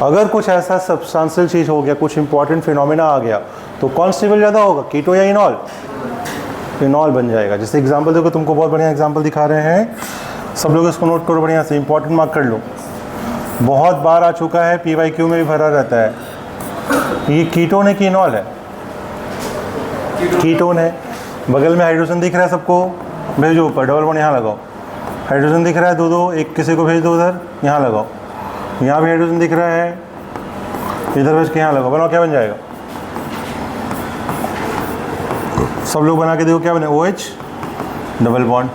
अगर कुछ ऐसा सब्सटेंशियल चीज़ हो गया, कुछ इंपॉर्टेंट फिनोमेना आ गया, तो कौन स्टेबल ज़्यादा होगा? कीटो या इनॉल? इनॉल बन जाएगा। जैसे एग्जांपल देखो, तुमको बहुत बढ़िया एग्जांपल दिखा रहे हैं, सब लोग इसको नोट करो बढ़िया से, इंपॉर्टेंट मार्क कर लो। बहुत बार आ चुका है, PYQ में भी भरा रहता है। ये कीटोन है कि इनॉल है? कीटोन है। बगल में हाइड्रोजन दिख रहा है सबको, भेजो ऊपर, डबल बॉन्ड यहाँ लगाओ। हाइड्रोजन दिख रहा है दो दो, एक किसी को भेज दो उधर, यहाँ लगाओ। यहाँ भी हाइड्रोजन दिख रहा है, इधर भेज के यहाँ लगाओ। बनाओ, क्या बन जाएगा? सब लोग बना के देखो क्या बने? OH double bond,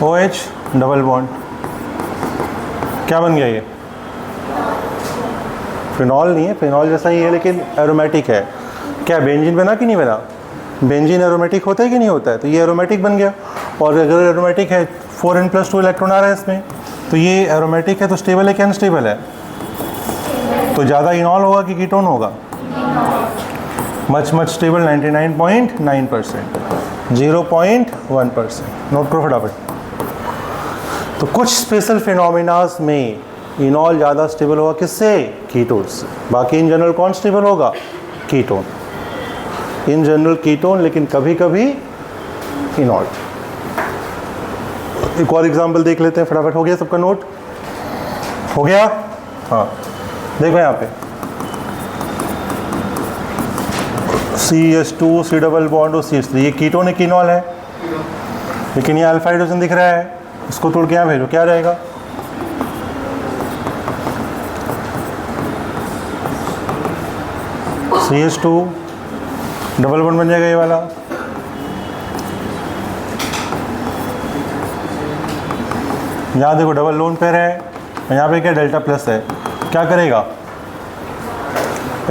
OH double bond. क्या बन गया ये? फिनॉल नहीं है, फिनॉल जैसा ही है लेकिन एरोमेटिक है। क्या बेंजीन बना कि नहीं बना? बेंजीन एरोमेटिक होता है कि नहीं होता है? तो ये एरोमेटिक बन गया। और अगर एरोमेटिक है, 4n+2 इलेक्ट्रॉन आ रहा है इसमें, तो ये एरोमेटिक है, तो स्टेबल है कि अनस्टेबल है? तो ज़्यादा इनॉल होगा कि कीटोन होगा? Much stable, 99.9%, 0.1%। नोट करो फटाफट। तो कुछ स्पेशल फिनोमिनास में इनॉल ज़्यादा स्टेबल होगा, किससे? कीटोन से। बाकी इन जनरल कौन स्टेबल होगा? कीटोन। इन जनरल कीटोन, लेकिन कभी कभी इनॉल। एक और एग्जांपल देख लेते हैं फटाफट। हो गया सबका नोट? हो गया? हाँ, देखो यहाँ पे CH2 C डबल बॉन्ड और CH3, ये कीटोन एक इनॉल है, लेकिन ये अल्फा हाइड्रोजन दिख रहा है, इसको तोड़ के यहाँ भेजो, क्या रहेगा? CH2 डबल बॉन्ड बन जाएगा ये वाला, यहाँ देखो डबल लोन पेयर है, यहाँ पे क्या डेल्टा प्लस है, क्या करेगा?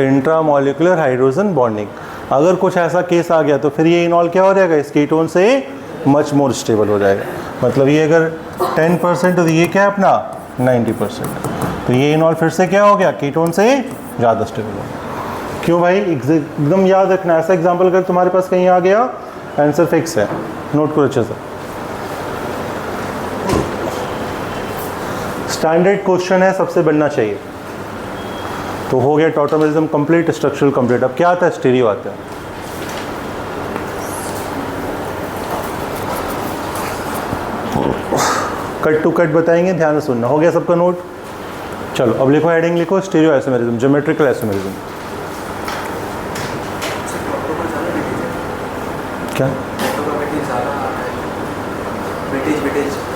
Intramolecular hydrogen bonding. अगर कुछ ऐसा केस आ गया तो फिर ये इनॉल क्या हो जाएगा? इस कीटोन से मच मोर स्टेबल हो जाएगा। मतलब ये अगर 10% तो ये क्या है अपना 90%, तो ये इनॉल फिर से क्या हो गया? कीटोन से ज़्यादा स्टेबल हो गया। क्यों भाई? एकदम याद रखना, ऐसा एग्जाम्पल अगर तुम्हारे पास कहीं आ गया आंसर फिक्स है, नोट करो अच्छे से। स्टैंडर्ड क्वेश्चन है, सबसे बनना चाहिए। तो हो गया टॉटोमेरिज्म कंप्लीट, स्ट्रक्चरल कंप्लीट। अब क्या आता है? स्टीरियो आता है। कट टू कट बताएंगे, ध्यान से सुनना। हो गया सबका नोट? चलो अब लिखो, हेडिंग लिखो, स्टीरियो आइसोमेरिज्म, ज्योमेट्रिकल आइसोमेरिज्म। क्या?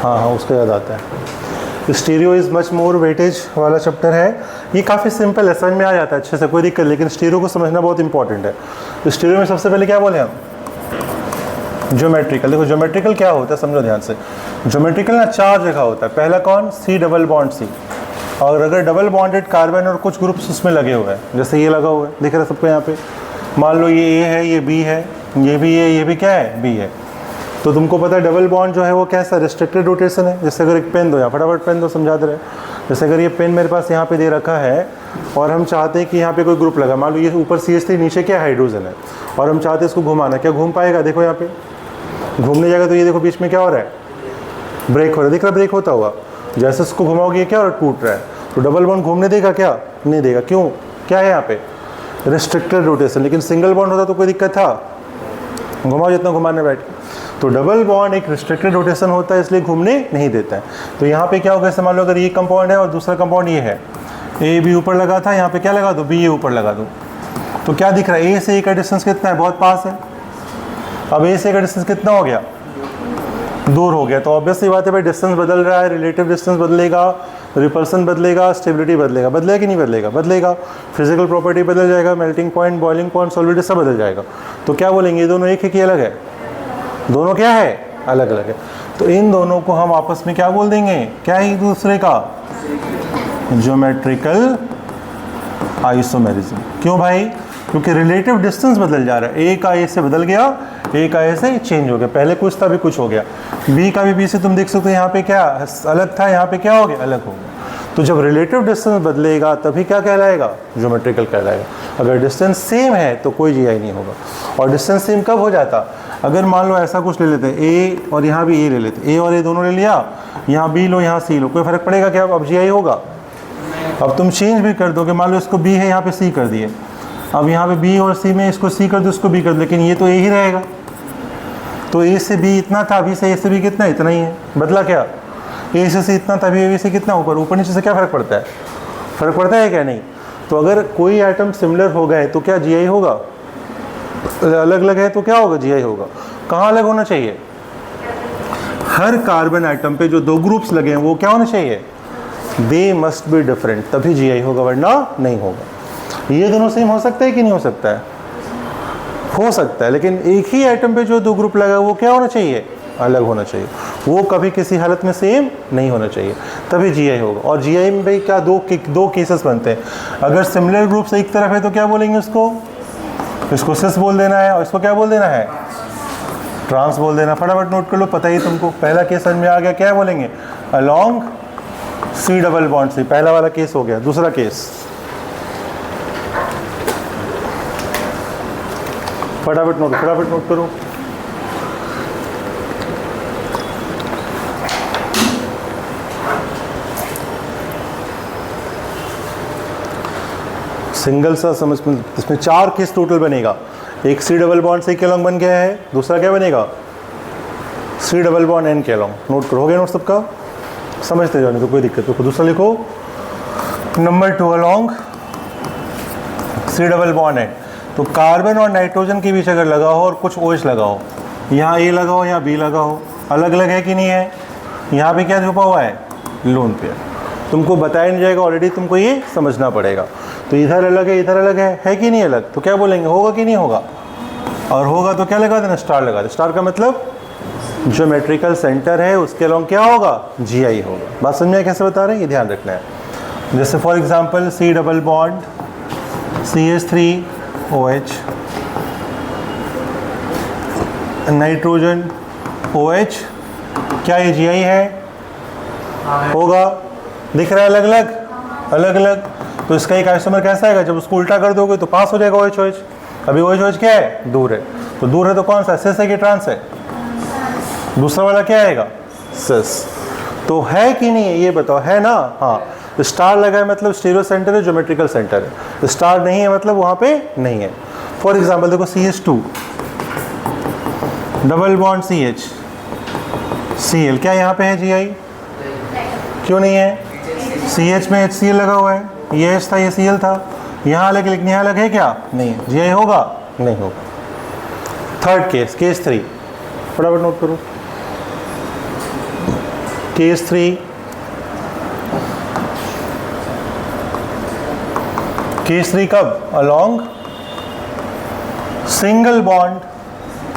हाँ हाँ, उसका याद आता है। Stereo is much more weightage वाला चैप्टर है। ये काफ़ी सिंपल है, समझ में आ जाता है अच्छे से, कोई दिक्कत, लेकिन स्टीरियो को समझना बहुत इंपॉर्टेंट है। स्टीरियो में सबसे पहले क्या बोले हम? ज्योमेट्रिकल। देखो ज्योमेट्रिकल क्या होता है, समझो ध्यान से। ज्योमेट्रिकल ना 4 जगह होता है। पहला कौन? C double bond C। और अगर डबल बॉन्डेड कार्बन और कुछ ग्रुप्स उसमें लगे हुए हैं, जैसे ये लगा हुआ है, दिख रहा है सबको यहाँ पे। मान लो ये A है, ये B है, ये भी है, ये भी क्या है? B है। तो तुमको पता है डबल बॉन्ड जो है वो कैसा रिस्ट्रिक्टेड रोटेशन है। जैसे अगर एक पेन दो, यहाँ फटाफट पेन दो, समझा दे रहे। जैसे अगर ये पेन मेरे पास यहाँ पे दे रखा है और हम चाहते हैं कि यहाँ पे कोई ग्रुप लगा, मान लो ये ऊपर CH3, नीचे क्या हाइड्रोजन है, और हम चाहते हैं इसको घुमाना, क्या घूम पाएगा? देखो यहाँ पे घूमने जाएगा तो ये देखो बीच में क्या हो रहा है? ब्रेक हो रहा है, दिख रहा है ब्रेक होता हुआ। जैसे इसको घुमाओगे ये क्या हो रहा है? टूट रहा है। तो डबल बॉन्ड घूमने देगा क्या? नहीं देगा। क्यों? क्या है यहाँ पे? Restricted rotation. लेकिन सिंगल बॉन्ड होता तो कोई दिक्कत था? घुमाओ जितना घुमाने बैठ के। तो डबल बॉन्ड एक रिस्ट्रिक्टेड रोटेशन होता है, इसलिए घूमने नहीं देता है। तो यहाँ पे क्या होगा? जैसे मान लो अगर ये कंपाउंड है और दूसरा कंपाउंड ये है, A B ऊपर लगा था, यहाँ पे क्या लगा दो? B A ऊपर लगा दो। तो क्या दिख रहा है? A से A का डिस्टेंस कितना है? बहुत पास है। अब A से A का डिस्टेंस कितना हो गया? दूर हो गया। तो ऑब्वियसली बात है भाई, डिस्टेंस बदल रहा है, रिलेटिव डिस्टेंस बदलेगा, रिपल्सन बदलेगा, स्टेबिलिटी बदलेगा। बदलेगा कि नहीं बदलेगा? बदलेगा। फिजिकल प्रॉपर्टी बदल जाएगा, melting point, boiling point, solidity सब बदल जाएगा। तो क्या बोलेंगे? ये दोनों एक है कि अलग है? दोनों क्या है? अलग अलग है। तो इन दोनों को हम आपस में क्या बोल देंगे? क्या है एक दूसरे का? Geometrical isomerism. क्यों भाई? क्योंकि रिलेटिव डिस्टेंस बदल जा रहा है। A का A से बदल गया, A का A से चेंज हो गया। पहले कुछ था, अभी कुछ हो गया। B का भी B से तुम देख सकते हो, यहाँ पे क्या अलग था, यहाँ पे क्या हो गया? अलग हो गया। तो जब रिलेटिव डिस्टेंस बदलेगा तभी क्या कहलाएगा? ज्योमेट्रिकल कहलाएगा। अगर डिस्टेंस सेम है तो कोई GI नहीं होगा। और डिस्टेंस सेम कब हो जाता? अगर मान लो ऐसा कुछ ले लेते, A और यहाँ भी A ले लेते, A और A दोनों ले लिया, यहाँ B लो, यहाँ C लो, कोई फर्क पड़ेगा क्या? अब GI होगा? अब तुम चेंज भी कर दोगे, मान लो इसको B है, यहाँ पे C कर दिए, अब यहाँ पे B और C में इसको C कर दो, इसको B कर दो, लेकिन ये तो A ही रहेगा। तो A से B इतना था, B से A से B कितना? इतना ही है। बदला क्या? A से C इतना था, B से कितना ऊपर? ऊपर नीचे से क्या फ़र्क पड़ता है? फ़र्क पड़ता है क्या? नहीं। तो अगर कोई आइटम सिमिलर हो गए तो क्या GI होगा? अलग अलग है तो क्या होगा? GI होगा। कहाँ अलग होना चाहिए? हर कार्बन आइटम पे जो 2 ग्रुप्स लगे हैं वो क्या होने चाहिए? दे मस्ट बी डिफरेंट, तभी GI होगा, वरना नहीं होगा। ये दोनों सेम हो सकता है कि नहीं हो सकता है? हो सकता है, लेकिन एक ही आइटम पे जो 2 ग्रुप लगा है वो क्या होना चाहिए? अलग होना चाहिए। वो कभी किसी हालत में सेम नहीं होना चाहिए, तभी GI होगा। और GI में भाई क्या दो केसेस बनते हैं। अगर सिमिलर ग्रुप्स एक तरफ है तो क्या बोलेंगे उसको? इसको सिस बोल देना है, और इसको क्या बोल देना है? ट्रांस बोल देना। फटाफट नोट कर लो, पता ही तुमको। पहला केस समझ में आ गया, क्या बोलेंगे? Along C double bond C, पहला वाला केस हो गया। दूसरा केस फटाफट नोट करो। सिंगल सा समझ में, इसमें 4 केस टोटल बनेगा। एक C डबल बॉन्ड C के अलॉन्ग बन गया है, दूसरा क्या बनेगा? C डबल बॉन्ड N के अलॉन्ग, नोट करोगे नोट सबका, समझते जाओ नहीं तो कोई दिक्कत नहीं। दूसरा लिखो number 2 along C double bond N। तो कार्बन और नाइट्रोजन के बीच अगर लगा हो और कुछ OH लगा हो, यहाँ A लगा हो यहाँ B लगा हो, अलग अलग है कि नहीं है? यहाँ पे क्या छुपा हुआ है? Lone pair. तुमको बताया नहीं जाएगा, ऑलरेडी तुमको ये समझना पड़ेगा। तो इधर अलग है इधर अलग है कि नहीं अलग? तो क्या बोलेंगे, होगा कि नहीं होगा? और होगा तो क्या लगा देना, स्टार लगा दे। स्टार का मतलब ज्योमेट्रिकल सेंटर है, उसके अलॉन्ग क्या होगा, GI होगा। बात समझ में कैसे बता रहे हैं, ये ध्यान रखना है। जैसे for example C double bond CH3OH, nitrogen OH, क्या ये GI है? होगा। दिख रहा है अलग अलग अलग अलग। तो इसका एक आइसोमर कैसा आएगा, जब उसको उल्टा कर दोगे तो पास हो जाएगा OH OH। अभी OH OH क्या है, दूर है। तो दूर है तो कौन सा, सिस है कि ट्रांस है? दूसरा वाला क्या आएगा, सिस। तो है कि नहीं है ये बताओ, है ना? हाँ, स्टार लगा है मतलब स्टीरियो सेंटर है, ज्योमेट्रिकल सेंटर है। स्टार नहीं है मतलब वहाँ पे नहीं है। फॉर एग्जांपल देखो CH2 double bond CH Cl, क्या यहाँ पे है GI? क्यों नहीं है? CH में HCl लगा हुआ है, ये H था ये Cl था, यहाँ अलग लेकिन यहाँ अलग है क्या? नहीं। GI होगा? नहीं होगा। थर्ड केस, केस 3, फटाफट नोट करो। केस 3, केस 3 कब, along single bond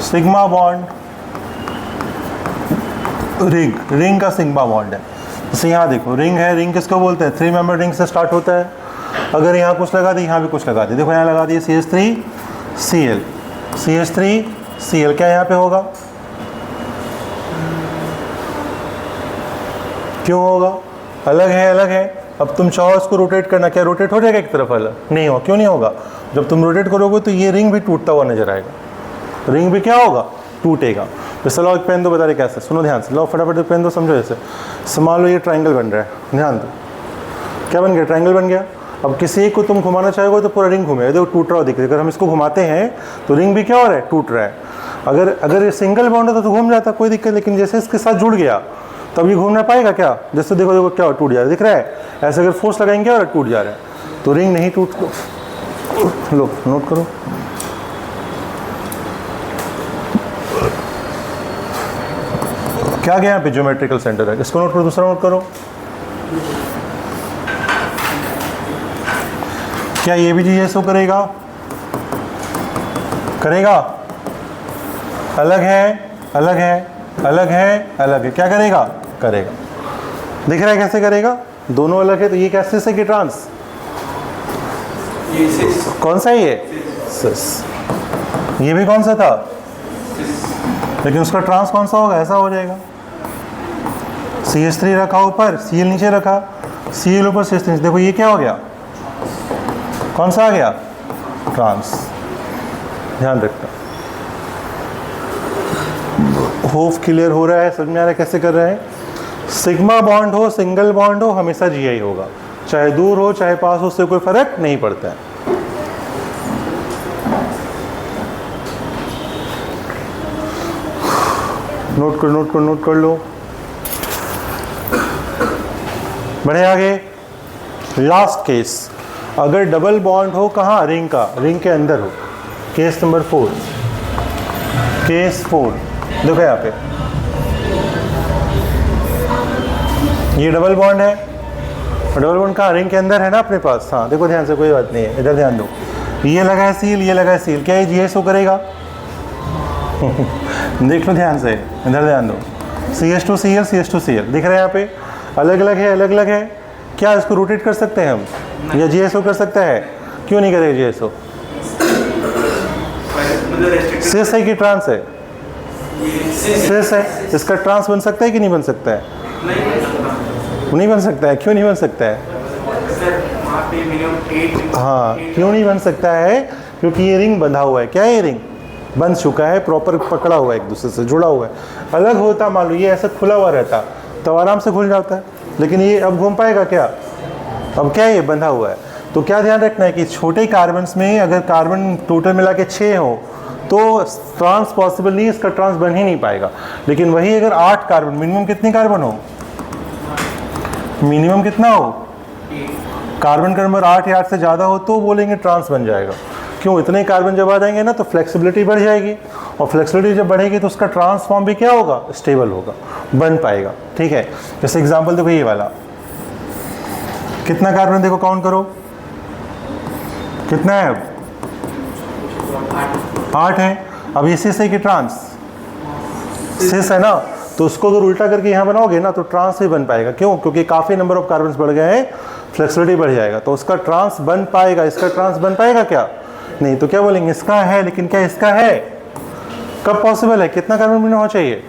sigma bond ring, ring का सिग्मा बॉन्ड है। जैसे यहाँ देखो रिंग है, रिंग किसको बोलते हैं, 3 मेंबर रिंग से स्टार्ट होता है। अगर यहाँ कुछ लगा दी यहाँ भी कुछ लगा दी, देखो यहाँ लगा दिए CH3Cl, CH3Cl, क्या यहाँ पे होगा, क्यों होगा, अलग है अलग है। अब तुम चाहो इसको रोटेट करना, क्या रोटेट हो जाएगा एक तरफ, अलग नहीं हो, क्यों नहीं होगा? जब तुम रोटेट करोगे तो ये रिंग भी टूटता हुआ नजर आएगा, रिंग भी क्या होगा, टूटेगा। जैसे लो एक पेन दो, बता रहे कैसे, सुनो ध्यान से, लो फटाफट पेन दो, समझो। जैसे मान लो ये ट्राइंगल बन रहा है, ध्यान दो, क्या बन गया, ट्राइंगल बन गया। अब किसी एक को तुम घुमाना चाहोगे तो पूरा रिंग घूमेगा, देखो टूट रहा हो दिख रहा है। अगर हम इसको घुमाते हैं तो रिंग भी क्या हो रहा है, टूट रहा है। अगर ये सिंगल बॉन्ड होता तो घूम जाता, कोई दिक्कत, लेकिन जैसे इसके साथ जुड़ गया तब ये घूमना पाएगा क्या? जैसे देखो देखो क्या टूट जा रहा है, दिख रहा है। ऐसे अगर फोर्स लगाएंगे और टूट जा रहा है, तो रिंग नहीं टूट। लो नोट करो, क्या गया यहाँ पे, ज्योमेट्रिकल सेंटर है, इसको नोट करो। दूसरा नोट करो, क्या ये भी चीज ऐसा करेगा, करेगा? अलग है अलग है अलग है अलग है, क्या करेगा, करेगा। दिख रहा है कैसे करेगा, दोनों अलग है। तो ये क्या सिस है कि ट्रांस, कौन सा है ये, सिस। ये भी कौन सा था, लेकिन उसका ट्रांस कौन सा होगा, ऐसा हो जाएगा। CH3 रखा ऊपर, Cl नीचे रखा, Cl ऊपर CH3, देखो ये क्या हो गया, कौन सा आ गया, ट्रांस। ध्यान रखना। होप क्लियर हो रहा है, समझ में आ रहा है कैसे कर रहे हैं। सिग्मा बॉन्ड हो, सिंगल बॉन्ड हो, हमेशा GI होगा, चाहे दूर हो चाहे पास हो, उससे कोई फर्क नहीं पड़ता है। नोट कर नोट कर नोट कर लो, बढ़े आगे। लास्ट केस, अगर डबल बॉन्ड हो, कहाँ, रिंग का, रिंग के अंदर हो, केस नंबर 4, केस 4, देखो यहाँ पे ये डबल बॉन्ड है, डबल बॉन्ड कहाँ, रिंग के अंदर है ना अपने पास। हाँ देखो ध्यान से, कोई बात नहीं है, इधर ध्यान दो, ये लगा है सील, ये लगा है सील, क्या ये GI शो करेगा? देख लो ध्यान से, इधर ध्यान दो, CH2Cl CH2Cl दिख रहा है यहाँ पे, अलग अलग है अलग अलग है। क्या इसको रोटेट कर सकते हैं हम, या GSO कर सकता है? क्यों नहीं करेगा GSO? सिस है कि ट्रांस है, सिस है, इसका ट्रांस बन सकता है कि नहीं बन सकता है? नहीं बन सकता है, क्यों नहीं बन सकता है? हाँ क्यों नहीं बन सकता है, क्योंकि ये रिंग बंधा हुआ है। क्या है, ये रिंग बंध चुका है, प्रॉपर पकड़ा हुआ है, एक दूसरे से जुड़ा हुआ है। अलग होता, मान लो ये ऐसा खुला हुआ रहता तो आराम से खुल जाता है, लेकिन ये अब घूम पाएगा क्या? अब क्या है, ये बंधा हुआ है। तो क्या ध्यान रखना है कि छोटे कार्बन्स में अगर कार्बन टोटल मिला के 6 हो तो ट्रांस पॉसिबल नहीं, इसका ट्रांस बन ही नहीं पाएगा। लेकिन वही अगर 8 कार्बन, मिनिमम कितनी कार्बन हो, मिनिमम कितना हो, कार्बन का नंबर 8 या 8 से ज़्यादा हो तो बोलेंगे ट्रांस बन जाएगा। क्यों, इतने कार्बन जब आ जाएंगे ना तो फ्लेक्सिबिलिटी बढ़ जाएगी, और फ्लेक्सिबिलिटी जब बढ़ेगी तो उसका ट्रांसफॉर्म भी क्या होगा, स्टेबल होगा, बन पाएगा। ठीक है, जैसे एग्जांपल देखो ये वाला, कितना कार्बन देखो, काउंट करो कितना है, अब 8 है। अब ये सिस है कि ट्रांस, सिस है ना, तो उसको अगर उल्टा करके यहाँ बनाओगे ना तो ट्रांस भी बन पाएगा। क्यों, क्योंकि काफ़ी नंबर ऑफ कार्बन बढ़ गए हैं, फ्लेक्सिबिलिटी बढ़ जाएगा, तो उसका ट्रांस बन पाएगा। इसका ट्रांस बन पाएगा क्या, नहीं, तो क्या बोलेंगे, इसका है, लेकिन क्या इसका है, कब पॉसिबल है, कितना कार्बन मिलना होना चाहिए,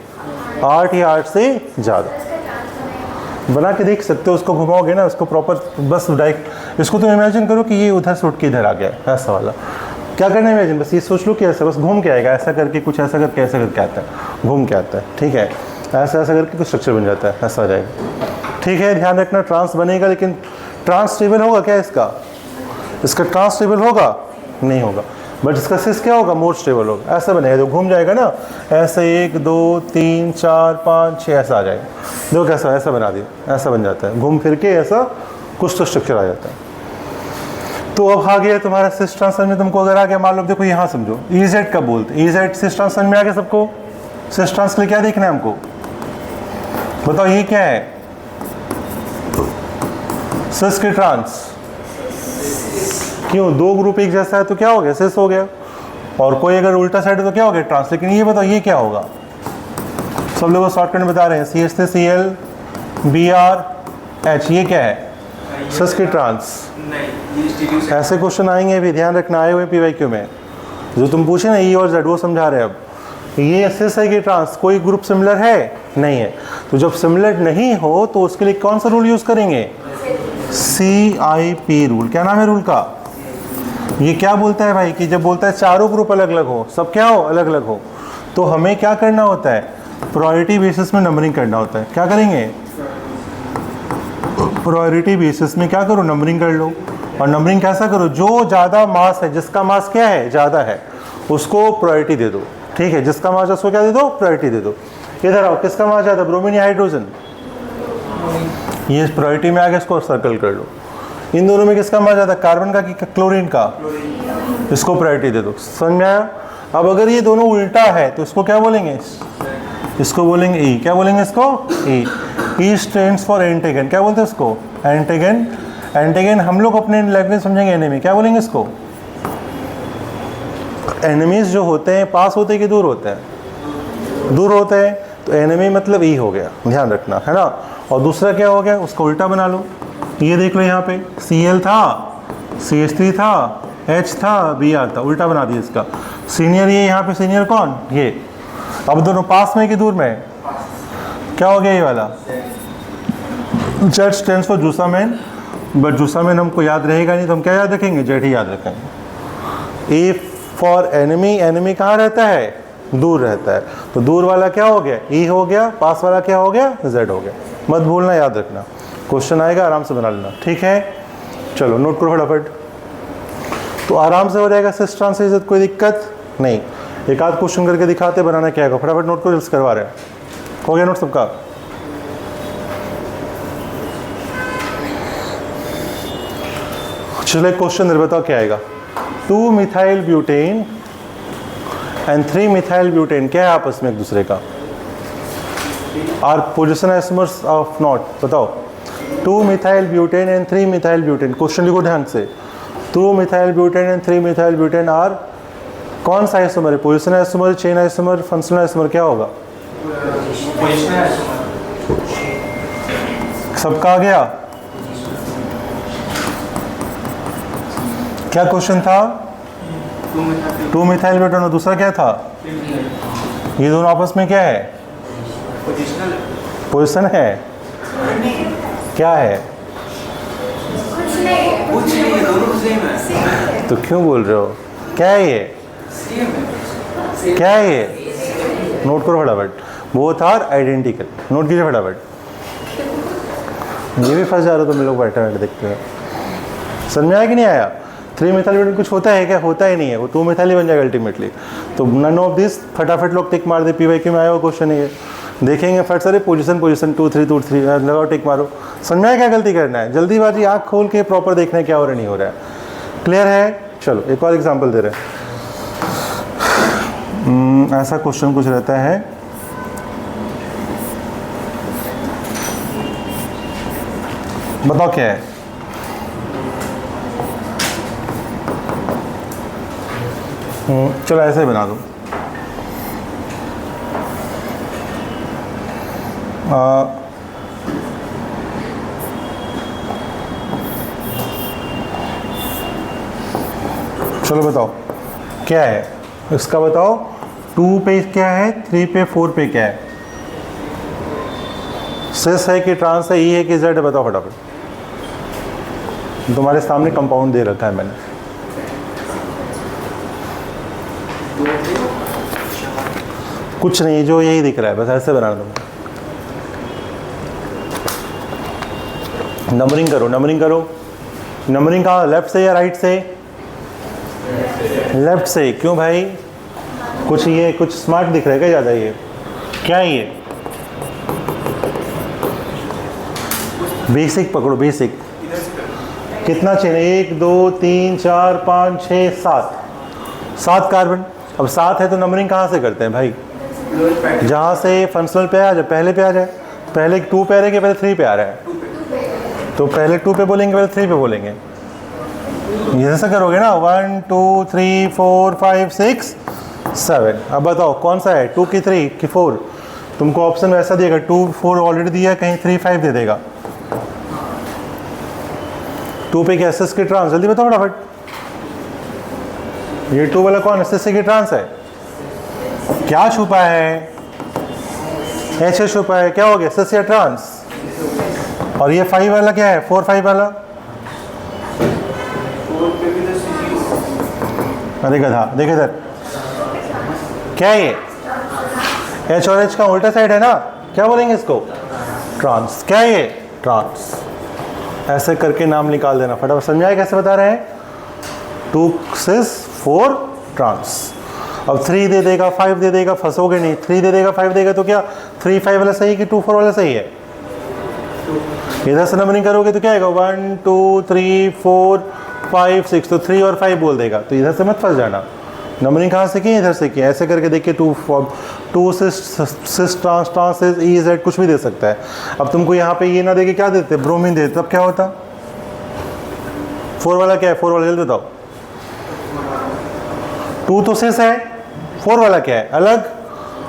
8 या 8 से ज़्यादा। बना के देख सकते हो, उसको घुमाओगे ना, उसको प्रॉपर, बस डायरेक्ट इसको तुम इमेजिन करो कि ये उधर से उठ के इधर आ गया, ऐसा वाला। क्या करना है इमेजिन, बस ये सोच लो कि ऐसा बस घूम के आएगा, ऐसा करके कुछ ऐसा करके ऐसा करके आता है, घूम के आता है। ठीक है, ऐसा ऐसा करके कुछ स्ट्रक्चर बन जाता है, ऐसा आ जाएगा। ठीक है, ध्यान रखना, ट्रांस बनेगा, लेकिन ट्रांस स्टेबल होगा क्या, इसका ट्रांस स्टेबल होगा, नहीं होगा, बट इसका सिस क्या होगा, मोर स्टेबल होगा। ऐसा बनेगा, जो घूम जाएगा ना, ऐसे 1 2 3 4 5 6 ऐसा आ जाएगा। देखो कैसा, ऐसा बना दिया, ऐसा बन जाता है, घूम फिर के ऐसा कुछ तो स्ट्रक्चर आ जाता है। तो अब आ गया तुम्हारा सिस ट्रांस में, तुमको अगर आ गया, मान लो देखो यहाँ समझो, EZ कब बोलते, EZ सिस ट्रांस में आ गया सबको। सिस ट्रांस के लिए क्या देखना है हमको, बताओ ये क्या है, सिस के ट्रांस, क्यों, दो ग्रुप एक जैसा है तो क्या हो गया, सिस हो गया, और कोई अगर उल्टा साइड है तो क्या हो गया, ट्रांस। लेकिन ये बताओ ये क्या होगा, सब लोग शॉर्टकट में बता रहे हैं, CH से Cl BrH, ये क्या है, सिस के ट्रांस। ऐसे क्वेश्चन आएंगे भी, ध्यान रखना, आए हुए PYQ में, जो तुम पूछे ना E और Z, वो समझा रहे हैं। अब ये सिस है कि ट्रांस, कोई ग्रुप सिमिलर है, नहीं है, तो जब सिमिलर नहीं हो तो उसके लिए कौन सा रूल यूज करेंगे, CIP रूल। क्या नाम है रूल का, ये क्या बोलता है भाई, कि जब बोलता है चारों ग्रुप अलग अलग हो, सब क्या हो, अलग अलग हो, तो हमें क्या करना होता है, प्रायोरिटी बेसिस में नंबरिंग करना होता है। क्या करेंगे, प्रायोरिटी बेसिस में क्या करो, नंबरिंग कर लो। और नंबरिंग कैसा करो, जो ज़्यादा मास है, जिसका मास क्या है, ज़्यादा है, उसको प्रायोरिटी दे दो। ठीक है, जिसका मास है उसको क्या दे दो, प्रायोरिटी दे दो। इधर आओ, किसका मास ज़्यादा, ब्रोमीन या हाइड्रोजन, ये प्रायोरिटी में आ गया, इसको सर्कल कर लो। इन दोनों में किसका मास ज़्यादा, कार्बन का कि क्लोरीन का, इसको प्रायोरिटी दे दो। समझ में आया। अब अगर ये दोनों उल्टा है तो इसको क्या बोलेंगे, इसको बोलेंगे ई। क्या बोलेंगे इसको, ई। ई स्टैंड्स फॉर एंटेगन। क्या बोलते हैं इसको, एंटेगन। एंटेगन हम लोग अपने लैंग्वेज समझेंगे एनिमी। क्या बोलेंगे इसको, एनिमीज जो होते हैं पास होते हैं कि दूर होते हैं, दूर होते हैं, तो एनिमी मतलब ई हो गया, ध्यान रखना है ना। और दूसरा क्या हो गया, उसको उल्टा बना लो। ये देख लो, यहाँ पे Cl था, CH3 था, H था, Br था, उल्टा बना दिया इसका। सीनियर ये, यहाँ पे सीनियर कौन, ये। अब दोनों पास में कि दूर में, क्या हो गया ये वाला, Z स्टैंड्स फॉर जूसामेन, बट जूसामेन हमको याद रहेगा नहीं, तो हम क्या याद रखेंगे, Z ही याद रखेंगे। ए फॉर एनिमी, एनिमी कहाँ रहता है, दूर रहता है, तो दूर वाला क्या हो गया, ई हो गया, पास वाला क्या हो गया, Z हो गया। मत भूलना, याद रखना, क्वेश्चन आएगा आराम से बना लेना, ठीक है। चलो नोट करो फटाफट, तो आराम से हो जाएगा सिस ट्रांस से, कोई दिक्कत नहीं। एक आध क्वेश्चन करके दिखाते बनाना क्या है, फटाफट नोट करो, जल्दी करवा रहे हैं। हो गया नोट सबका, चलो एक क्वेश्चन बताओ क्या आएगा। 2 methyl butane and 3 methyl butane क्या है आपस में एक दूसरे का, are position isomers of not, बताओ। 2 methyl butane and 3 methyl butane, question लिखो ध्यान से। 2 methyl butane and 3 methyl butane are, कौन सा आइसोमर है, position isomer, chain isomer, functional isomer, क्या होगा, सबका आ गया। क्या क्वेश्चन था, 2 मिथाइल ब्यूटेन और दूसरा क्या था, ये दोनों आपस में क्या है, पोजिशन है, क्या है, तो क्यों बोल रहे हो, क्या है ये, क्या है ये, नोट करो फटाफट। बोथ आर आइडेंटिकल, नोट कीजिए फटाफट। ये भी फंस जा रहे हो तुम लोग, बैठे बैठे देखते हो। समझ में आया कि नहीं आया। 3 मिथाइल ब्यूटेन कुछ होता है क्या? होता ही नहीं है, वो 2 मिथाइल ही बन जाएगा अल्टीमेटली। तो नन ऑफ दिस, फटाफट लोग टिक मार दे, PYQ में आया हुआ क्वेश्चन है ये। देखेंगे फट सारे पोजीशन 2 3 लगाओ, टिक मारो। समझ में आया क्या गलती करना है? जल्दीबाजी, आँख खोल के प्रॉपर देखना है क्या हो रहा है नहीं हो रहा है। क्लियर है? चलो एक और एग्जाम्पल दे रहे हैं। ऐसा क्वेश्चन कुछ रहता है, बताओ क्या है? चलो ऐसे ही बना दो। चलो बताओ क्या है इसका, बताओ। 2 पे क्या है, 3 पे 4 पे क्या है? सिस है कि ट्रांस है, ई है कि जेड है? बताओ फटाफट। तुम्हारे सामने कंपाउंड दे रखा है मैंने। कुछ नहीं, जो यही दिख रहा है बस ऐसे बना दो। नंबरिंग करो, नंबरिंग करो। नंबरिंग कहाँ, लेफ्ट से या राइट से? लेफ्ट से। क्यों भाई? कुछ ये कुछ स्मार्ट दिख रहा है क्या ज़्यादा? ये क्या है? ये बेसिक पकड़ो, बेसिक। कितना चेन है? 1 2 3 4 5 6 7 कार्बन। अब 7 है तो नंबरिंग कहाँ से करते हैं भाई? जहाँ से फंक्शनल पे आ जाए, पहले पे आ जाए। पहले 2 पे आ रहा है कि पहले 3 पे आ रहा है? तो पहले 2 पे बोलेंगे, पहले 3 पे बोलेंगे। ये जैसा करोगे ना, 1 2 3 4 5 6 7। अब बताओ कौन सा है, 2 की 3 की 4? तुमको ऑप्शन वैसा देगा, 2 4 ऑलरेडी दिया, कहीं 3 5 दे देगा। 2 पे क्या, एसएस की ट्रांस? जल्दी बताओ फटाफट। ये 2 वाला कौन, एसएस की ट्रांस है? क्या छुपा है? एच छुपा है। क्या हो गया, एसएस या ट्रांस? और ये 5 वाला क्या है, 4 5 वाला? अरे गधा, देख इधर, क्या है ये? एच और एच का उल्टा साइड है ना, क्या बोलेंगे इसको? ट्रांस। क्या है ये? ट्रांस। ऐसे करके नाम निकाल देना फटाफट। समझाए कैसे बता रहे हैं? 2 6 4 ट्रांस। अब 3 दे देगा, 5 दे देगा, फंसोगे नहीं। 3 दे देगा, 5 देगा, तो क्या 3 5 वाला सही कि 2 4 वाला सही है? इधर से नंबरिंग करोगे तो क्या आएगा, 1 2 3 4 5 6, तो 3 और 5 बोल देगा। तो इधर से मत फंस जाना। नंबरिंग कहाँ से की, इधर से की। ऐसे करके देखिए, 2 cis trans trans E Z कुछ भी दे सकता है। अब तुमको यहाँ पे ये ना देके क्या देते, ब्रोमीन देते, तब क्या होता? 4 वाला क्या है, 4 वाला जल्दी बताओ। 2 तो सिस है, 4 वाला क्या है, अलग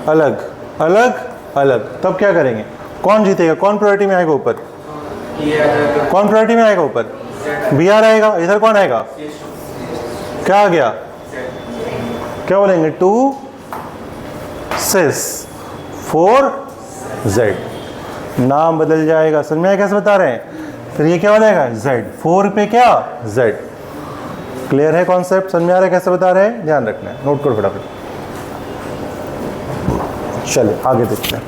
अलग अलग अलग। तब क्या करेंगे, कौन जीतेगा, कौन प्रायोरिटी में आएगा ऊपर? कौन प्रायोरिटी में आएगा ऊपर? BR आएगा। इधर कौन आएगा, क्या आ गया, क्या बोलेंगे, 2 सिस 4 जेड। नाम बदल जाएगा। समझ में कैसे बता रहे हैं? फिर ये क्या हो जाएगा, जेड। 4 पे क्या, जेड। क्लियर है कॉन्सेप्ट? समझ में आ रहा है कैसे बता रहे हैं? ध्यान रखना है, नोट करो फटाफट। चलिए आगे देखते हैं।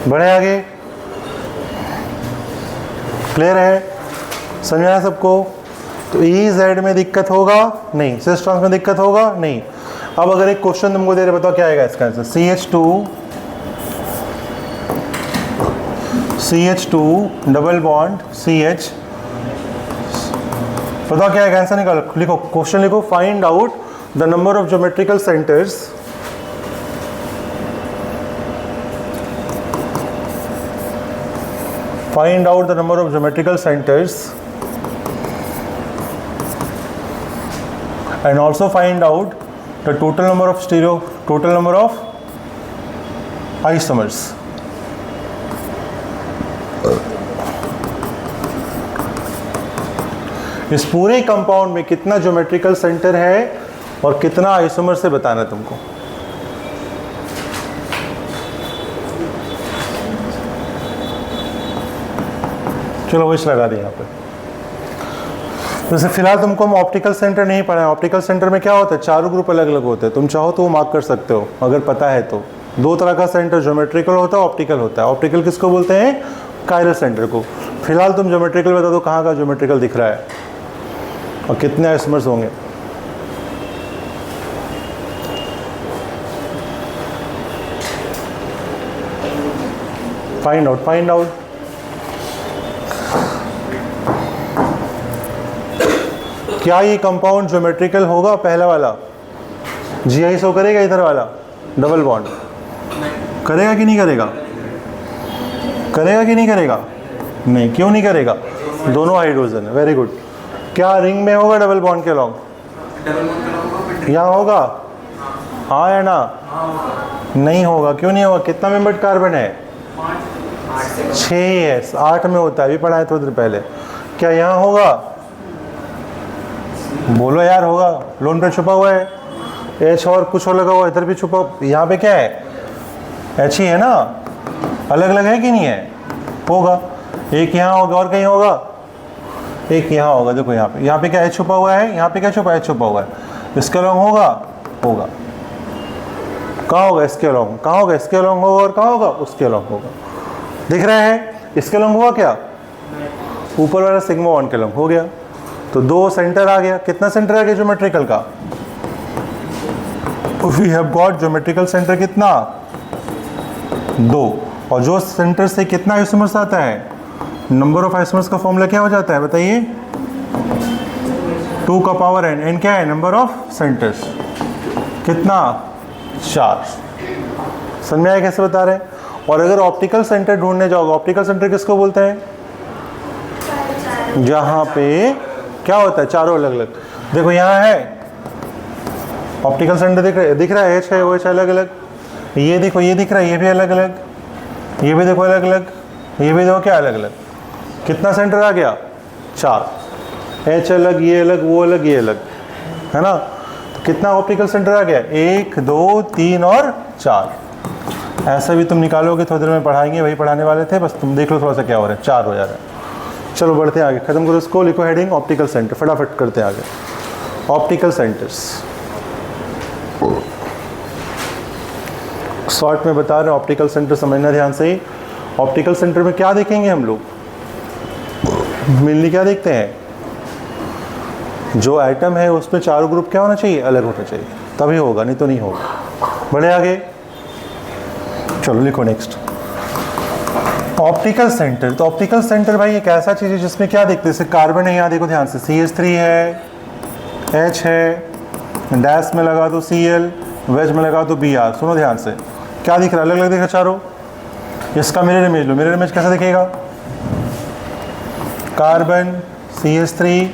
बढ़े आगे। क्लियर है? समझ आया सबको? तो ई जेड में दिक्कत होगा नहीं, सिस ट्रांस में दिक्कत होगा नहीं। अब अगर एक क्वेश्चन तुमको दे रहे, बताओ क्या आएगा इसका answer? CH2 double bond CH। बताओ क्या आएगा आंसर, निकालो, लिखो क्वेश्चन, लिखो। Find out the number of geometrical centres find out the number of geometrical centers and also find out the total number of isomers. इस पूरे कंपाउंड में कितना ज्योमेट्रिकल सेंटर है और कितना आइसोमर से बताना तुमको। चलो वही लगा दें यहाँ पर। वैसे फिलहाल तुमको हम ऑप्टिकल सेंटर नहीं पढ़ा है। ऑप्टिकल सेंटर में क्या होता है, चारों ग्रुप अलग अलग होते हैं। तुम चाहो तो वो मार्क कर सकते हो अगर पता है तो। दो तरह का सेंटर, ज्योमेट्रिकल होता है, ऑप्टिकल होता है। ऑप्टिकल किसको बोलते हैं, कायरल सेंटर को। फिलहाल तुम ज्योमेट्रिकल बता दो, कहाँ का ज्योमेट्रिकल दिख रहा है और कितने आइसोमर्स होंगे। Find out. क्या ये कंपाउंड ज्योमेट्रिकल होगा, पहला वाला GI शो करेगा, इधर वाला डबल बॉन्ड करेगा कि नहीं करेगा, करेगा कि नहीं करेगा, नहीं, क्यों नहीं करेगा, दोनों हाइड्रोजन है, वेरी गुड। क्या रिंग में होगा डबल बॉन्ड के लॉन्ग, यहाँ होगा, हाँ या ना, नहीं होगा, क्यों नहीं होगा, कितना मेंबर्ड कार्बन है, 6 है, 8 में होता है, अभी पढ़ा है थोड़ी देर पहले। क्या यहाँ होगा, बोलो यार, होगा, लोन पे छुपा हुआ है, H और कुछ और लगा हुआ है, इधर भी छुपा, यहाँ पे क्या है, H ही है ना, अलग अलग है कि नहीं है, होगा, एक यहाँ होगा और कहीं होगा, एक यहाँ होगा, देखो यहाँ पे क्या H छुपा हुआ है, यहाँ पे क्या छुपा है, H छुपा हुआ है, इसके लॉन्ग होगा, होगा, कहाँ होगा, इसके लॉन्ग, कहाँ होगा, इसके लॉन्ग होगा, और कहाँ होगा, उसके लॉन्ग होगा, दिख रहा है, इसके लॉन्ग हुआ क्या, ऊपर वाला सिग्मा 1 के लॉन्ग हो गया, तो 2 सेंटर आ गया, कितना सेंटर आ गया ज्योमेट्रिकल का, we have got geometrical centre कितना, 2, और जो सेंटर से कितना आइसोमर्स आता है, नंबर ऑफ आइसोमर्स का फॉर्मूला क्या हो जाता है बताइए, 2 का पावर n, n क्या है, नंबर ऑफ सेंटर्स, कितना, 4। समझ में आया कैसे बता रहे हैं। और अगर ऑप्टिकल सेंटर ढूंढने जाओगे, ऑप्टिकल सेंटर किसको बोलते हैं, जहां पे क्या होता है, चारों अलग अलग, देखो यहाँ है ऑप्टिकल सेंटर, दिख रहा है, H है, OH अलग अलग, ये देखो, ये दिख रहा है, ये भी अलग अलग, ये भी देखो अलग अलग, ये भी देखो क्या अलग अलग, कितना सेंटर आ गया, 4, H अलग, ये अलग, वो अलग, ये अलग, है ना, तो कितना ऑप्टिकल सेंटर आ गया, 1 2 3 और 4। ऐसा भी तुम निकालोगे, थोड़ी देर में पढ़ाएंगे, वही पढ़ाने वाले थे, बस तुम देख लो थोड़ा सा क्या हो रहा है, 4 हो जा रहा है। चलो बढ़ते हैं आगे, खत्म करो इसको, लिखो हेडिंग ऑप्टिकल सेंटर, फटाफट करते हैं आगे। ऑप्टिकल सेंटर्स शॉर्ट में बता रहे हैं, ऑप्टिकल सेंटर समझना ध्यान से ही। ऑप्टिकल सेंटर में क्या देखेंगे हम लोग, मेनली क्या देखते हैं, जो एटम है उसमें चारों ग्रुप क्या होना चाहिए, अलग होना चाहिए, तभी होगा, नहीं तो नहीं होगा। बढ़े आगे, चलो लिखो नेक्स्ट, ऑप्टिकल सेंटर। तो ऑप्टिकल सेंटर भाई एक ऐसा चीज़ है जिसमें क्या देखते हैं, जैसे कार्बन है, यहाँ देखो ध्यान से, CH3 है, H है, डैश में लगा दो Cl, वेज में लगा दो Br। सुनो ध्यान से, क्या दिख रहा है, अलग अलग दिख रहा है चारों। इसका मिरर इमेज लो, मिरर इमेज कैसा दिखेगा, कार्बन CH3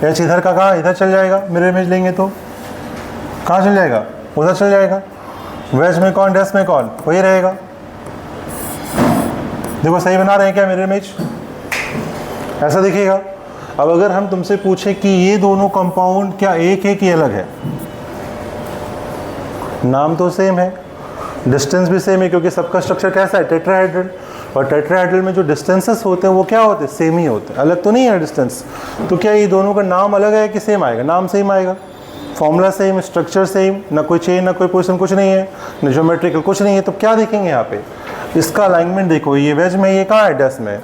H इधर का कहाँ, इधर चल जाएगा, मिरर इमेज लेंगे तो कहाँ चल जाएगा, उधर चल जाएगा। वेज में कौन, डैश में कौन, वही रहेगा। देखो सही बना रहे हैं क्या मिरर इमेज, ऐसा दिखेगा। अब अगर हम तुमसे पूछे कि ये दोनों कंपाउंड क्या एक है कि अलग है, नाम तो सेम है, डिस्टेंस भी सेम है, क्योंकि सबका स्ट्रक्चर कैसा है, टेट्राहेड्रल, और टेट्राहेड्रल में जो डिस्टेंसेस होते हैं वो क्या होते हैं, सेम ही होते हैं, अलग तो नहीं है डिस्टेंस। तो क्या ये दोनों का नाम अलग है कि सेम आएगा, नाम सेम आएगा, फॉर्मूला सेम, स्ट्रक्चर सेम, ना कोई चेन ना कोई पोजीशन कुछ नहीं है, ना ज्योमेट्रिकल कुछ नहीं है। तो क्या देखेंगे यहाँ पे, इसका अलाइनमेंट देखो, ये वेज में, ये कहाँ है, डैश में।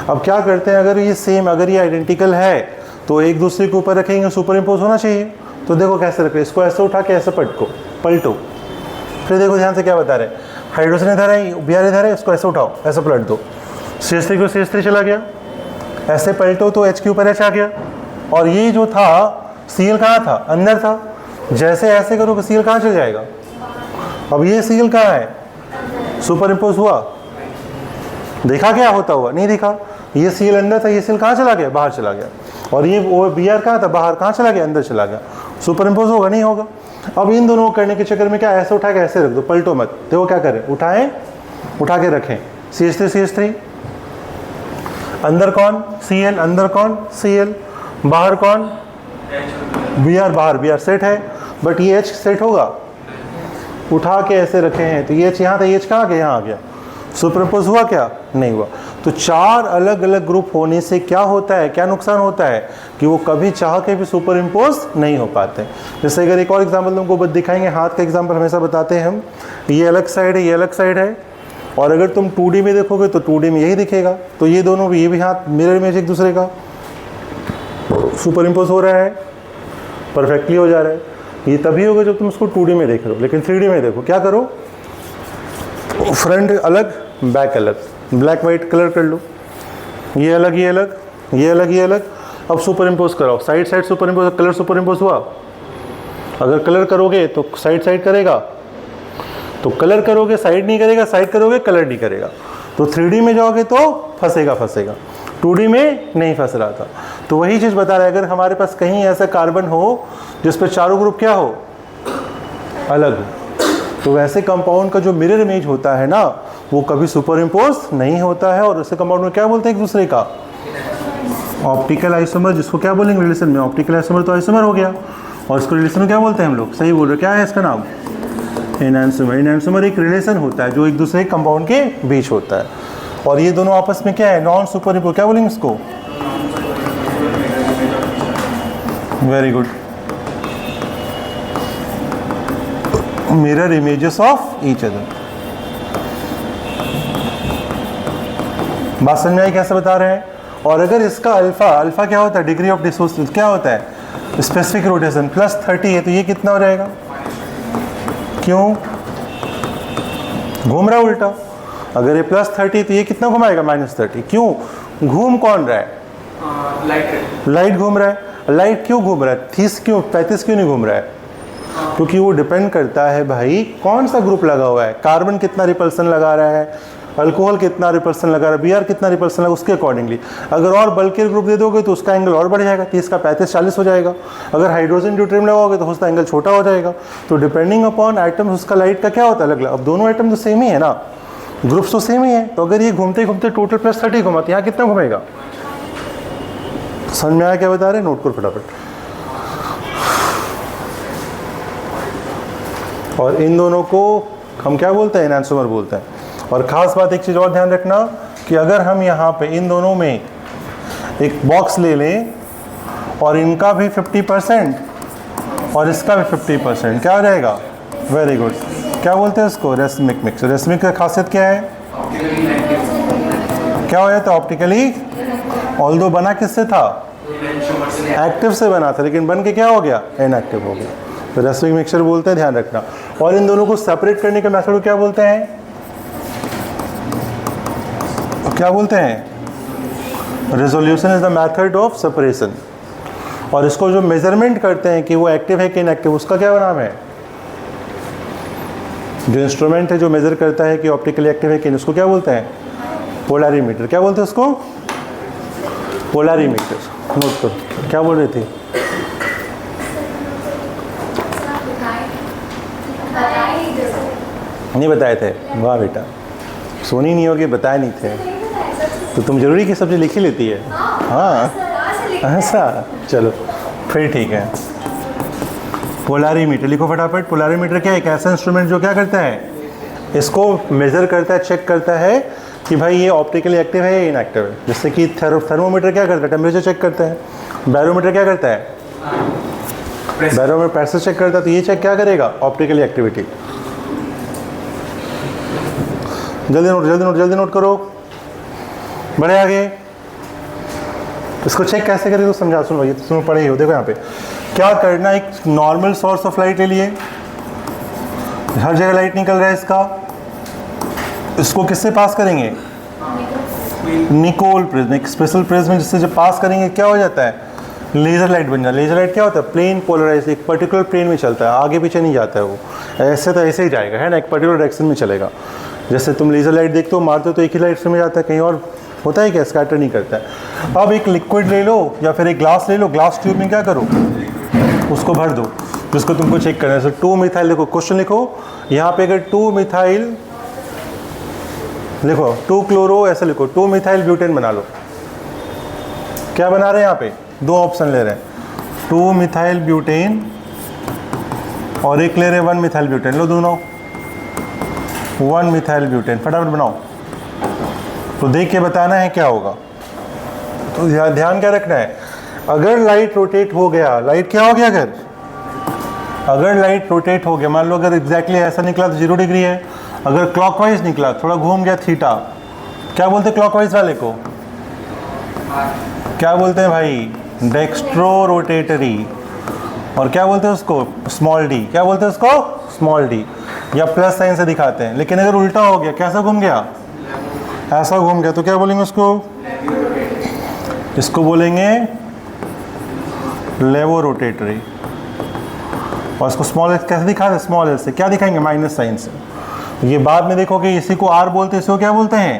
अब क्या करते हैं, अगर ये सेम, अगर ये आइडेंटिकल है तो एक दूसरे के ऊपर रखेंगे, सुपर इम्पोज होना चाहिए। तो देखो कैसे रखें, इसको ऐसे उठा के ऐसे पलटो, फिर देखो ध्यान से क्या बता रहे हैं, हाइड्रोजन इधर है, Br इधर है, इसको ऐसे उठाओ, ऐसे पलट दो, CH3 को CH3 चला गया, ऐसे पलटो तो H के ऊपर H आ गया, और ये जो था Cl कहाँ था, अंदर था, जैसे ऐसे करो Cl कहाँ चल जाएगा। अब ये Cl कहाँ है, सुपर इम्पोज हुआ, देखा क्या होता हुआ, नहीं देखा, ये Cl अंदर था, ये Cl कहाँ चला गया, बाहर चला गया, और ये वो Br कहाँ था, बाहर, कहाँ चला गया, अंदर चला गया, सुपर इम्पोज होगा, नहीं होगा। अब इन दोनों को करने के चक्कर में क्या, ऐसे उठा के ऐसे रख दो, पलटो मत, देखो क्या करें, उठाएं, उठा के रखें, CH3 अंदर कौन, Cl, अंदर कौन, Cl, बाहर कौन, Br, बाहर Br सेट है, बट ये H सेट होगा, उठा के ऐसे रखे हैं, तो ये H यहाँ था, ये H कहाँ आ गया, यहाँ आ गया, सुपरइम्पोज हुआ क्या, नहीं हुआ। तो 4 अलग अलग ग्रुप होने से क्या होता है, क्या नुकसान होता है कि वो कभी चाह के भी सुपर इम्पोज नहीं हो पाते। जैसे अगर एक और एग्जाम्पल तुमको दिखाएंगे, हाथ का एग्जाम्पल हमेशा बताते हैं हम, ये अलग साइड है, ये अलग साइड है, और अगर तुम 2D में देखोगे तो 2D में यही दिखेगा। तो ये दोनों भी, ये भी हाथ मिरर इमेज एक दूसरे का सुपर इम्पोज हो रहा है, परफेक्टली हो जा रहा है। ये तभी होगा जब तुम उसको 2D में देख रहे हो। लेकिन 3D में देखो, क्या करो, फ्रंट अलग बैक अलग, ब्लैक वाइट कलर कर लो, ये अलग ये अलग, ये अलग ये अलग। अब सुपर इम्पोज कराओ, side side super impose, colour super impose हुआ। अगर कलर करोगे तो साइड साइड करेगा, तो कलर करोगे साइड नहीं करेगा, साइड करोगे कलर नहीं करेगा। तो 3D में जाओगे तो फंसेगा, 2D में नहीं फंस रहा था। तो वही चीज़ बता रहा है, अगर हमारे पास कहीं ऐसा कार्बन हो जिस पर चारों ग्रुप क्या हो, अलग हो, तो वैसे कंपाउंड का जो मिरर इमेज होता है ना, वो कभी सुपर इम्पोज नहीं होता है। और उसे कंपाउंड में क्या बोलते हैं एक दूसरे का, ऑप्टिकल आइसोमर, जिसको क्या बोलेंगे रिलेशन में, ऑप्टिकल आइसोमर तो आइसोमर हो गया, और इसको रिलेशन में क्या बोलते हैं हम लोग, सही बोल रहे, क्या है इसका नाम, एनांसोमर। एनांसोमर एक रिलेशन होता है जो एक दूसरे कंपाउंड के बीच होता है, और ये दोनों आपस में क्या है, नॉन सुपर इम्पोज, क्या बोलेंगे इसको, very good, mirror images of each other. बात समझ में आई कैसे बता रहे हैं। और अगर इसका अल्फा, अल्फा क्या होता है, डिग्री ऑफ डिसोसिएशन क्या होता है, स्पेसिफिक रोटेशन +30 है, तो ये कितना हो जाएगा, क्यों, घूम रहा है उल्टा। अगर ये +30 तो ये कितना घुमाएगा, -30, क्यों, घूम कौन रहा है, लाइट घूम रहा है। लाइट क्यों घूम रहा है, 30 क्यों, 35 क्यों नहीं घूम रहा है, क्योंकि वो डिपेंड करता है भाई कौन सा ग्रुप लगा हुआ है, कार्बन कितना रिपल्सन लगा रहा है, अल्कोहल कितना रिपल्सन लगा रहा है, Br कितना रिपल्सन लगा, उसके अकॉर्डिंगली। अगर और बल्कि ग्रुप दे दोगे तो उसका एंगल और बढ़ जाएगा, 30 का 35 40 हो जाएगा। अगर हाइड्रोजन ड्यूटेरियम लगाओगे तो उसका एंगल छोटा हो जाएगा। तो डिपेंडिंग अपॉन आइटम्स उसका लाइट का क्या होता है अलग अलग। अब दोनों आइटम तो सेम ही है ना, ग्रुप्स तो सेम ही है, तो अगर ये घूमते घूमते टोटल +30 घुमा तो यहाँ कितना घूमेगा, समझ में आया क्या बता रहे हैं, नोट करो फटाफट। और इन दोनों को हम क्या बोलते हैं, एनांसोमर बोलते हैं। और ख़ास बात एक चीज़ और ध्यान रखना कि अगर हम यहाँ पे इन दोनों में एक बॉक्स ले लें और इनका भी 50% और इसका भी 50%, क्या हो जाएगा, वेरी गुड, क्या बोलते हैं इसको, रेसमिक मिक्स। रेसमिक का खासियत क्या है, क्या हो जाता है, ऑप्टिकली, ऑल्दो बना किससे था, एक्टिव से बना था, लेकिन बन के क्या हो गया, इनएक्टिव हो गया। तो रेसमिक मिक्सचर बोलते हैं, ध्यान रखना। और इन दोनों को सेपरेट करने के मेथड को क्या बोलते हैं, क्या बोलते हैं, resolution is the method of separation. और इसको जो मेजरमेंट करते हैं कि वो एक्टिव है कि इनएक्टिव, उसका क्या नाम है, जो इंस्ट्रूमेंट है जो मेजर करता है कि ऑप्टिकली एक्टिव है कि, उसको क्या बोलते हैं, पोलैरीमीटर। क्या बोलते हैं उसको, पोलैरीमीटर। नोट करो, क्या बोल रही थी, नहीं बताए थे, वाह बेटा, सोनी नहीं होगी, बताए नहीं थे, तो तुम जरूरी की सब्जी लिखी लेती है, हाँ ऐसा, चलो फिर ठीक है। पोलैरीमीटर लिखो फटाफट। पोलैरीमीटर क्या है, एक ऐसा इंस्ट्रूमेंट जो क्या करता है, इसको मेज़र करता है, चेक करता है कि भाई ये ऑप्टिकली एक्टिव है या इनएक्टिव है। जैसे कि थर्मोमीटर क्या करता है, टेम्परेचर चेक करता है। बैरोमीटर क्या करता है, बैरोमीटर प्रेशर चेक करता है। तो ये चेक क्या करेगा, ऑप्टिकली एक्टिविटी। जल्दी नोट करो, बढ़े आगे। इसको चेक कैसे करें तो समझा, सुनो भाई, तुम पढ़े ही हो। देखो यहाँ पे क्या करना, एक नॉर्मल सोर्स ऑफ लाइट ले लिए, हर जगह लाइट निकल रहा है इसका, इसको किससे पास करेंगे, निकोल प्रिज्म, एक स्पेशल प्रिज्म जिससे जब पास करेंगे क्या हो जाता है, लेज़र लाइट बन जाता है। लेज़र लाइट क्या होता है, प्लेन पोलराइज, एक पर्टिकुलर प्लेन में चलता है, आगे पीछे नहीं जाता है वो, ऐसे तो ऐसे ही जाएगा, है ना, एक पर्टिकुलर डायरेक्शन में चलेगा। जैसे तुम लेज़र लाइट देखते हो, मारते हो तो एक ही लाइट में जाता है, कहीं और होता है क्या, स्कैटर नहीं करता है। अब एक लिक्विड ले लो या फिर एक ग्लास ले लो, ग्लास ट्यूब में क्या करो, उसको भर दो, जिसको तुमको चेक करना है। जैसे 2 मिथाइल, देखो क्वेश्चन लिखो यहाँ पे, अगर 2 मिथाइल लिखो, 2 क्लोरो ऐसे लिखो, 2 मिथाइल ब्यूटेन बना लो। क्या बना रहे हैं यहाँ पे, 2 ऑप्शन ले रहे हैं, 2 मिथाइल ब्यूटेन और एक ले रहे 1 मिथाइल ब्यूटेन। लो दोनों 1 मिथाइल ब्यूटेन, फटाफट बनाओ। तो देख के बताना है क्या होगा। तो ध्यान क्या रखना है, अगर लाइट रोटेट हो गया, लाइट क्या हो गया, अगर लाइट रोटेट हो गया, मान लो अगर एग्जैक्टली ऐसा निकला तो 0 डिग्री है, अगर क्लॉकवाइज निकला थोड़ा घूम गया थीटा, क्या बोलते हैं क्लॉकवाइज वाले को, क्या बोलते हैं भाई, डेक्स्ट्रो रोटेटरी। और क्या बोलते हैं उसको, स्मॉल डी, क्या बोलते हैं उसको, स्मॉल डी, या प्लस साइन से दिखाते हैं। लेकिन अगर उल्टा हो गया, कैसा घूम गया, ऐसा घूम गया, तो क्या बोलेंगे उसको, इसको बोलेंगे लेवो रोटेटरी। और इसको स्मॉल एस कैसे दिखाते हैं, स्मॉल एस से क्या दिखाएंगे, माइनस साइन से। ये बाद में देखोगे इसी को आर बोलते हैं, इसको क्या बोलते हैं,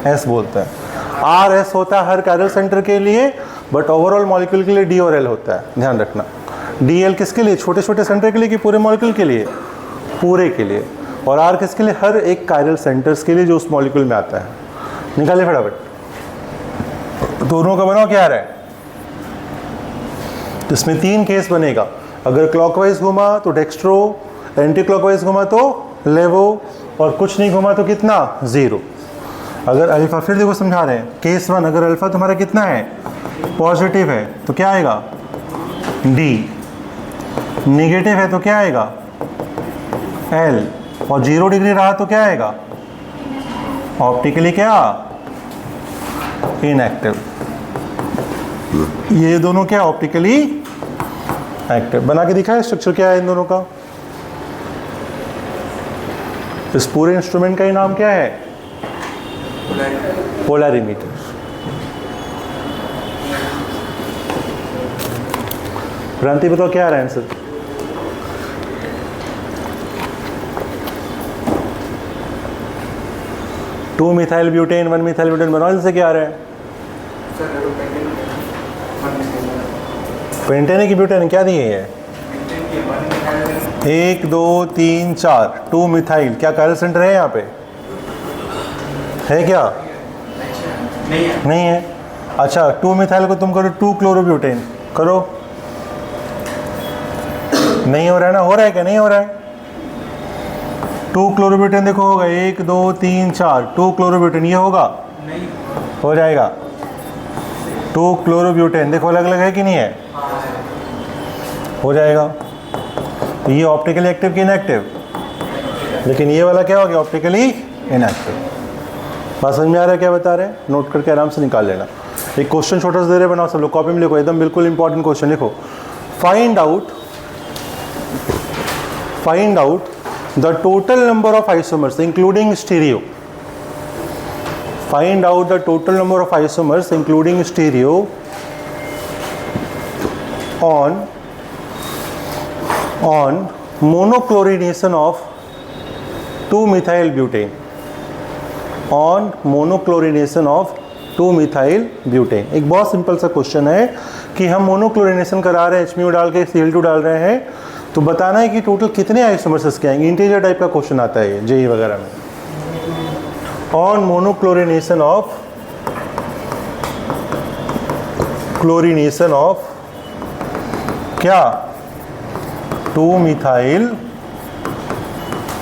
एस बोलते हैं। आर एस होता है हर कायरल सेंटर के लिए, बट ओवरऑल मॉलिक्यूल के लिए डी और एल होता है, ध्यान रखना। डी एल किसके लिए, छोटे छोटे सेंटर के लिए कि पूरे मॉलिक्यूल के लिए, पूरे के लिए। और आर किसके लिए, हर एक कायरल सेंटर्स के लिए जो उस मॉलिक्यूल में आता है। निकालिए फटाफट, दोनों का बनाओ क्या आ रहा है। इसमें 3 केस बनेगा, अगर क्लॉकवाइज घुमा तो डेक्स्ट्रो, एंटी क्लॉकवाइज घुमा तो लेवो, और कुछ नहीं घुमा तो कितना, 0। अगर अल्फा, फिर देखो समझा रहे हैं, केस 1 अगर अल्फा तुम्हारा कितना है, पॉजिटिव है तो क्या आएगा, डी, नेगेटिव है तो क्या आएगा, एल, और 0 डिग्री रहा तो क्या आएगा, ऑप्टिकली क्या, इनएक्टिव। ये दोनों क्या, ऑप्टिकली एक्टिव। बना के दिखाया स्ट्रक्चर क्या है इन दोनों का। इस पूरे इंस्ट्रूमेंट का ही नाम क्या है, पोलैरिमीटर। भ्रांति बताओ क्या आ रहा है answer. Two methyl butane 1 methyl butane बनाओ, इनसे क्या आ रहा है, पेंटेन की ब्यूटेन क्या दिए है, 1 2 3 4, 2 मिथाइल, क्या कायरल सेंटर है यहाँ पे, है क्या, नहीं है। अच्छा 2 मिथाइल को तुम करो 2 क्लोरोब्यूटेन करो, नहीं हो रहा है ना, हो रहा है क्या, नहीं हो रहा है। 2 क्लोरोब्यूटेन देखो होगा, 1 2 3 4, 2 क्लोरोब्यूटेन, ये होगा, नहीं हो जाएगा। 2 क्लोरोब्यूटेन देखो अलग अलग है कि नहीं है, हो जाएगा। तो ये ऑप्टिकली एक्टिव कि इनएक्टिव, लेकिन ये वाला क्या हो गया, ऑप्टिकली इनएक्टिव। बात समझ में आ रहा है क्या बता रहे हैं, नोट करके आराम से निकाल लेना। एक क्वेश्चन छोटा सा दे रहे, बनाओ सब लोग, कॉपी में लिखो, एकदम बिल्कुल इंपॉर्टेंट क्वेश्चन लिखो। Find out the total number of isomers including stereo. Find out the total number of isomers including stereo on monochlorogenation of 2 methyl butane, on monochlorogenation of 2 methyl butane। एक बहुत simple सा question है कि हम monochlorination करा रहे हैं, HMU डाल के Cl2 डाल रहे हैं, तो बताना है कि टोटल कितने आइसोमर्स इसके आएंगे। इंटीजर टाइप का क्वेश्चन आता है ये जेई वगैरह में। ऑन मोनोक्लोरिनेशन ऑफ क्या, 2 मिथाइल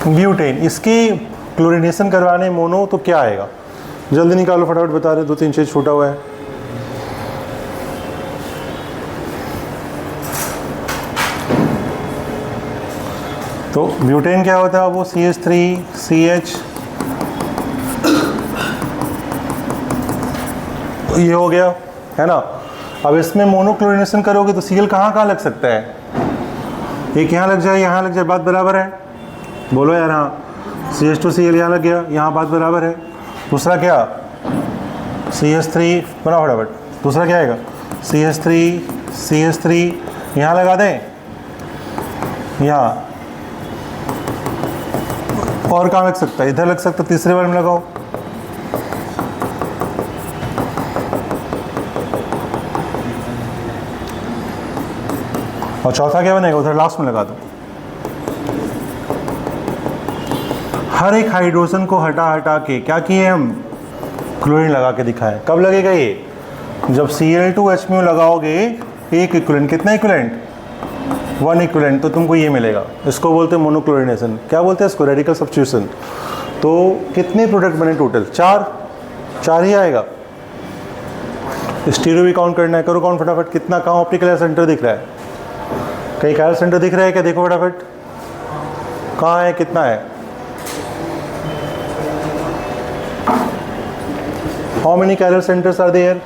ब्यूटेन, इसकी क्लोरिनेशन करवाने मोनो तो क्या आएगा, जल्दी निकालो फटाफट, बता रहे 2-3 चीज छूटा हुआ है। तो ब्यूटेन क्या होता है, वो CH3CH, ये हो गया है ना। अब इसमें मोनोक्लोरिनेशन करोगे तो Cl कहाँ लग सकता है, एक यहाँ लग जाए, यहाँ लग जाए, बात बराबर है, बोलो यार। हाँ CH2Cl यहाँ लग गया, यहाँ बात बराबर है। दूसरा क्या, CH3 बनाओ फटाफट, दूसरा क्या आएगा, CH3 यहाँ लगा दें, यहाँ और कहाँ लग सकता है, इधर लग सकता है, तीसरे बार में लगाओ। और चौथा क्या बनेगा, उधर लास्ट में लगा दो। हर एक हाइड्रोजन को हटा के क्या किए हम, क्लोरीन लगा के दिखाएं। कब लगेगा ये, जब Cl2HMU लगाओगे, एक इक्विवेलेंट, कितना इक्विवेलेंट, 1 इक्विवेलेंट, तो तुमको ये मिलेगा। इसको बोलते हैं मोनोक्लोरिनेशन। क्या बोलते हैं इसको, रेडिकल सब्स्टिट्यूशन। तो कितने प्रोडक्ट बने टोटल, 4, 4 ही आएगा। स्टीरियो भी काउंट करना है, करो काउंट फटाफट, कितना कहाँ ऑप्टिकल सेंटर दिख रहा है? कहीं कैरल सेंटर दिख रहा है क्या? देखो फटाफट, कहाँ है, कितना है? How many chiral centres are there?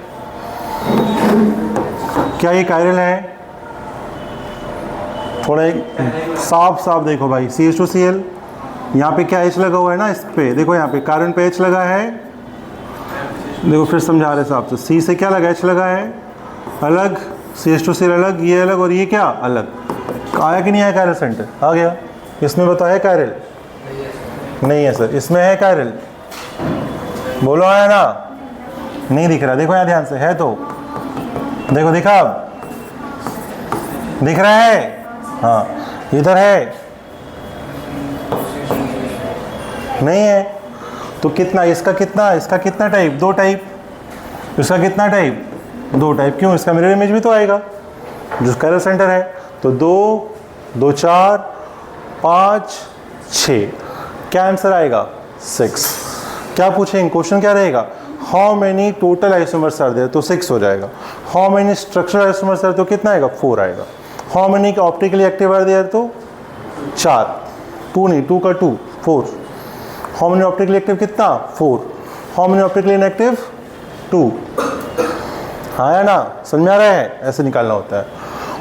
क्या ये कैरल है? थोड़ा एक साफ साफ देखो भाई, CH2Cl, यहाँ पे क्या H लगा हुआ है ना, इस पे देखो, यहाँ पे कार्बन पे H लगा है, देखो फिर समझा रहे साहब, तो C से क्या लगा, H लगा है, अलग, CH2Cl अलग, ये अलग, और ये क्या अलग। आया कि नहीं आया कैरल सेंटर? आ गया। इसमें बताया कैरल? नहीं है सर, इसमें है कैरल, बोलो आया ना? नहीं दिख रहा, देखो यहाँ ध्यान से, है तो देखो, दिखा अब, दिख रहा है? हाँ, इधर है, नहीं है, तो कितना, इसका कितना, इसका कितना टाइप? 2 टाइप, इसका कितना टाइप? 2 टाइप। क्यों? इसका मिरर इमेज भी तो आएगा जो कैरल सेंटर है। तो 2, 2, 4, 5, 6, क्या आंसर आएगा? 6। क्या पूछेंगे, क्वेश्चन क्या रहेगा? How many total isomers are there, तो 6 हो जाएगा। How many structural isomers are, तो कितना आएगा? 4 आएगा। How many optically active are there, तो 4, 2 नहीं, 2 का 2, 4। हाउ मेनी ऑप्टिकली एक्टिव कितना? 4। How many optically inactive? 2। हाँ या ना? समझ में आ रहा है? ऐसे निकालना होता है।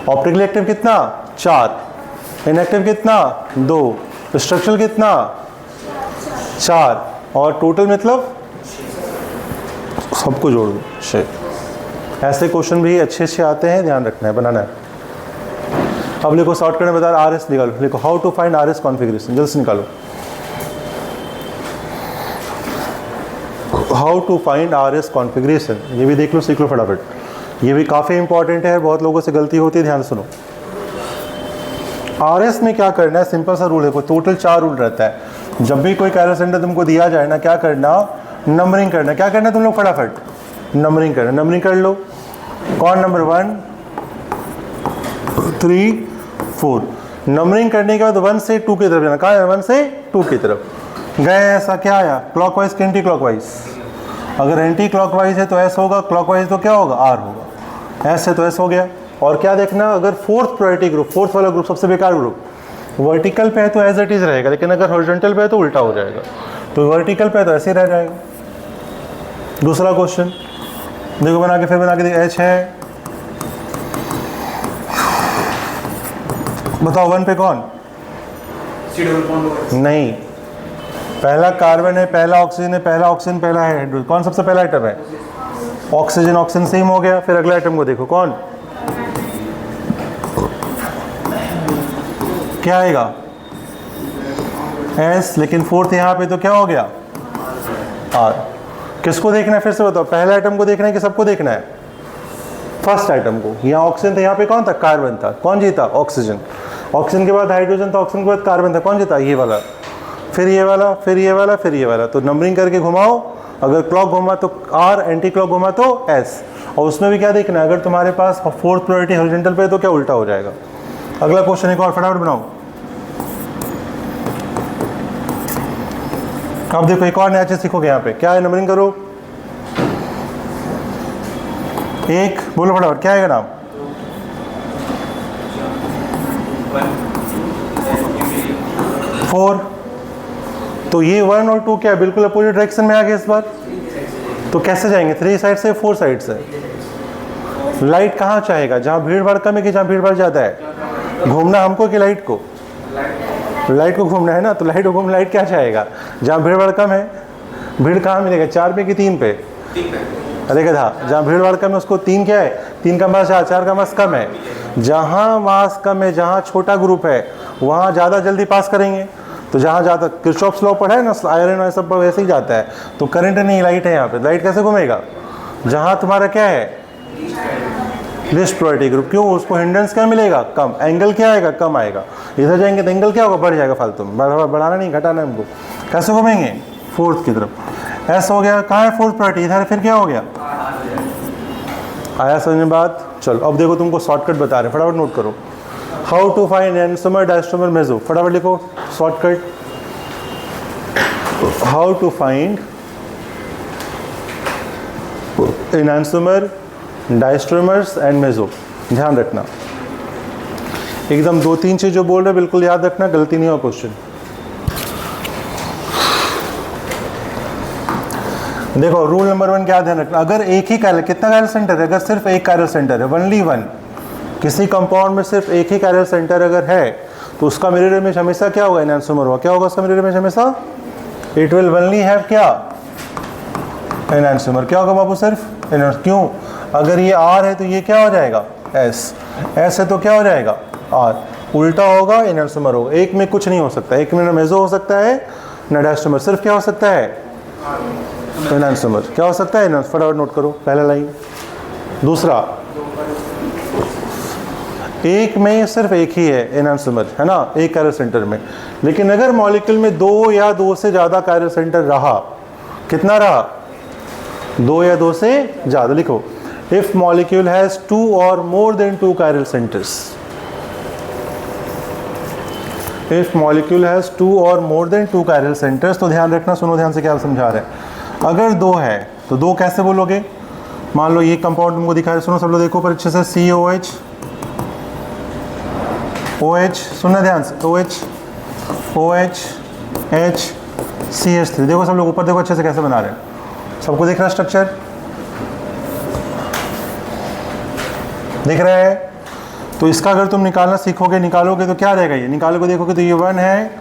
ऑप्टिकली एक्टिव कितना? 4। इनएक्टिव कितना? 2। स्ट्रक्चरल कितना? 4। और टोटल मतलब सबको जोड़ दो 6। ऐसे क्वेश्चन भी अच्छे अच्छे आते हैं, ध्यान रखना है, बनाना है। अब लिखो, शॉर्टकट में बता रहा, RS निकालो, लिखो how to find RS configuration, जल्द से निकालो। How to find RS configuration, ये भी देख लो, सीख लो फटाफट, ये भी काफ़ी इंपॉर्टेंट है, बहुत लोगों से गलती होती है, ध्यान सुनो। RS में क्या करना है, सिंपल सा रूल है, कोई टोटल 4 रूल रहता है। जब भी कोई कैरल सेंटर तुमको दिया जाए ना, क्या करना? नंबरिंग करना। क्या करना तुम लोग? फटाफट नंबरिंग करना। नंबरिंग कर लो, कौन नंबर 1, 3, 4। नंबरिंग करने के बाद 1 से 2 की तरफ जाना। कहाँ है? 1 से 2 की तरफ गए, ऐसा क्या आया? क्लॉकवाइज कि एंटी क्लॉकवाइज? अगर एंटी क्लॉकवाइज है तो S होगा, क्लॉकवाइज तो क्या होगा? R होगा। S है तो S हो गया। और क्या देखना, अगर 4th प्रायोरिटी ग्रुप, 4th वाला ग्रुप सबसे बेकार ग्रुप, वर्टिकल पे है तो एज इट इज रहेगा, लेकिन अगर हॉरिजॉन्टल पे है तो उल्टा हो जाएगा। तो वर्टिकल पे है तो ऐसे ही रह जाएगा। दूसरा क्वेश्चन देखो, बना के फिर बना के देखो, H है, बताओ 1 पे कौन? नहीं, पहला कार्बन है, पहला ऑक्सीजन है, पहला ऑक्सीजन, पहला है हाइड्रोजन, कौन सबसे पहला आइटम है? ऑक्सीजन। ऑक्सीजन सेम हो गया। फिर अगला आइटम को देखो, कौन क्या आएगा? S, लेकिन 4th यहाँ पे तो क्या हो गया? R। किसको देखना है फिर से बताओ? पहले आइटम को देखना है कि सबको देखना है? फर्स्ट आइटम को। यहाँ ऑक्सीजन था, यहाँ पे कौन था? कार्बन था। कौन जीता? ऑक्सीजन। ऑक्सीजन के बाद हाइड्रोजन था, ऑक्सीजन के बाद कार्बन था, कौन जीता? ये वाला। फिर ये वाला, फिर ये वाला, फिर ये वाला। तो नंबरिंग करके घुमाओ, अगर क्लॉक घुमा तो R, एंटी क्लॉक घुमा तो S। और उसमें भी क्या देखना है, अगर तुम्हारे पास 4th प्रायोरिटी हॉरिजॉन्टल पे है तो क्या उल्टा हो जाएगा। अगला क्वेश्चन एक और फटाफट बनाओ। अब देखो, एक और नया चीज सीखोगे यहाँ पे। क्या है? नंबरिंग करो। एक बोलो फटाफट, क्या है नाम? 4। तो ये 1 और 2 क्या है? बिल्कुल अपोजिट डायरेक्शन में आ गए इस बार। तो कैसे जाएंगे? 3 साइड से, 4 साइड से। लाइट कहाँ चाहेगा? जहाँ भीड़ भाड़ कम है कि जहाँ भीड़ भाड़ ज़्यादा है? घूमना हमको कि लाइट को? लाइट को घूमना है ना, तो लाइट को घूम, लाइट क्या चाहेगा? जहाँ भीड़ भाड़ कम है। भीड़ कहाँ मिलेगा? 4 पे कि 3 पे? अरे गधा, जहाँ भीड़ भाड़ कम है उसको 3 क्या है? 3 का मास 4 का मास कम है। जहाँ मास कम है, जहाँ छोटा ग्रुप है, वहाँ ज़्यादा जल्दी पास करेंगे। तो जहाँ ज़्यादा किरचॉफ्स लॉ पढ़ा है ना, आयरन और सब वैसे ही जाता है। तो करंट नहीं, लाइट है यहाँ पे। लाइट कैसे घूमेगा? जहाँ तुम्हारा क्या है? List priority group. क्यों? उसको हिंड्रेंस क्या मिलेगा? कम। एंगल क्या आएगा? कम आएगा। इधर जाएंगे तो एंगल क्या होगा? बढ़ जाएगा फालतू में। बढ़ाना नहीं, घटाना हमको। कैसे घूमेंगे? 4th की तरफ। ऐसा हो गया। कहाँ है 4th प्रायोरिटी? इधर। फिर क्या हो गया? आया समझ में बात? चलो अब देखो, तुमको शॉर्टकट बता रहे हैं, फटाफट नोट करो। How to find enantiomer, diastereomer, meso. फटाफट लिखो shortcut. How to find enantiomer, diastereomers and meso. ध्यान रखना, एकदम 2-3 चीज जो बोल रहे बिल्कुल याद रखना, गलती नहीं हो क्वेश्चन। देखो रूल नंबर 1 क्या ध्यान रखना, अगर एक ही कैरल, कितना कैरल सेंटर है, अगर सिर्फ एक कैरल सेंटर है, ओनली वन, किसी कंपाउंड में सिर्फ एक ही कैरल सेंटर अगर है तो उसका मिरर इमेज हमेशा क्या होगा, एनांसोमर होगा। क्या होगा उसका मिरर इमेज हमेशा, इट विल ओनली हैव क्या, एनांसोमर। क्या होगा बाबू, सिर्फ एनांसोमर। क्यों, अगर ये आर है तो ये क्या हो जाएगा, एस, एस है तो क्या हो जाएगा, आर, उल्टा होगा एनांसोमर होगा। एक में कुछ नहीं हो सकता, एक में ना मेसो हो सकता है ना डायस्ट्रोमर, सिर्फ क्या हो सकता है, एनांसोमर। क्या हो सकता है, फटाफट नोट करो पहला लाइन। दूसरा, एक में सिर्फ एक ही है एनांसोमर, है ना, एक कैरल सेंटर में। लेकिन अगर मॉलिक्यूल में 2 या 2 से ज़्यादा कैरल सेंटर रहा, कितना रहा, 2 या 2 से ज़्यादा, लिखो इफ मॉलिक्यूल हैज़ 2 और more than 2 chiral centres, if molecule has 2 और मोर देन 2 कैरल सेंटर्स। तो ध्यान रखना, सुनो ध्यान से क्या समझा रहे हैं। अगर 2 है तो 2 कैसे बोलोगे, मान लो ये कंपाउंड तुमको दिखा रहे, सुनो सब लोग देखो पर अच्छे से, COH, OH, सुनना ध्यान से, OH, OH, H, CH3। देखो सब लोग ऊपर देखो अच्छे से कैसे बना रहे हैं, सबको दिख रहा है स्ट्रक्चर, दिख रहा है। तो इसका अगर तुम निकालना सीखोगे, निकालोगे तो क्या रहेगा, ये निकालोगे देखोगे तो ये 1 है,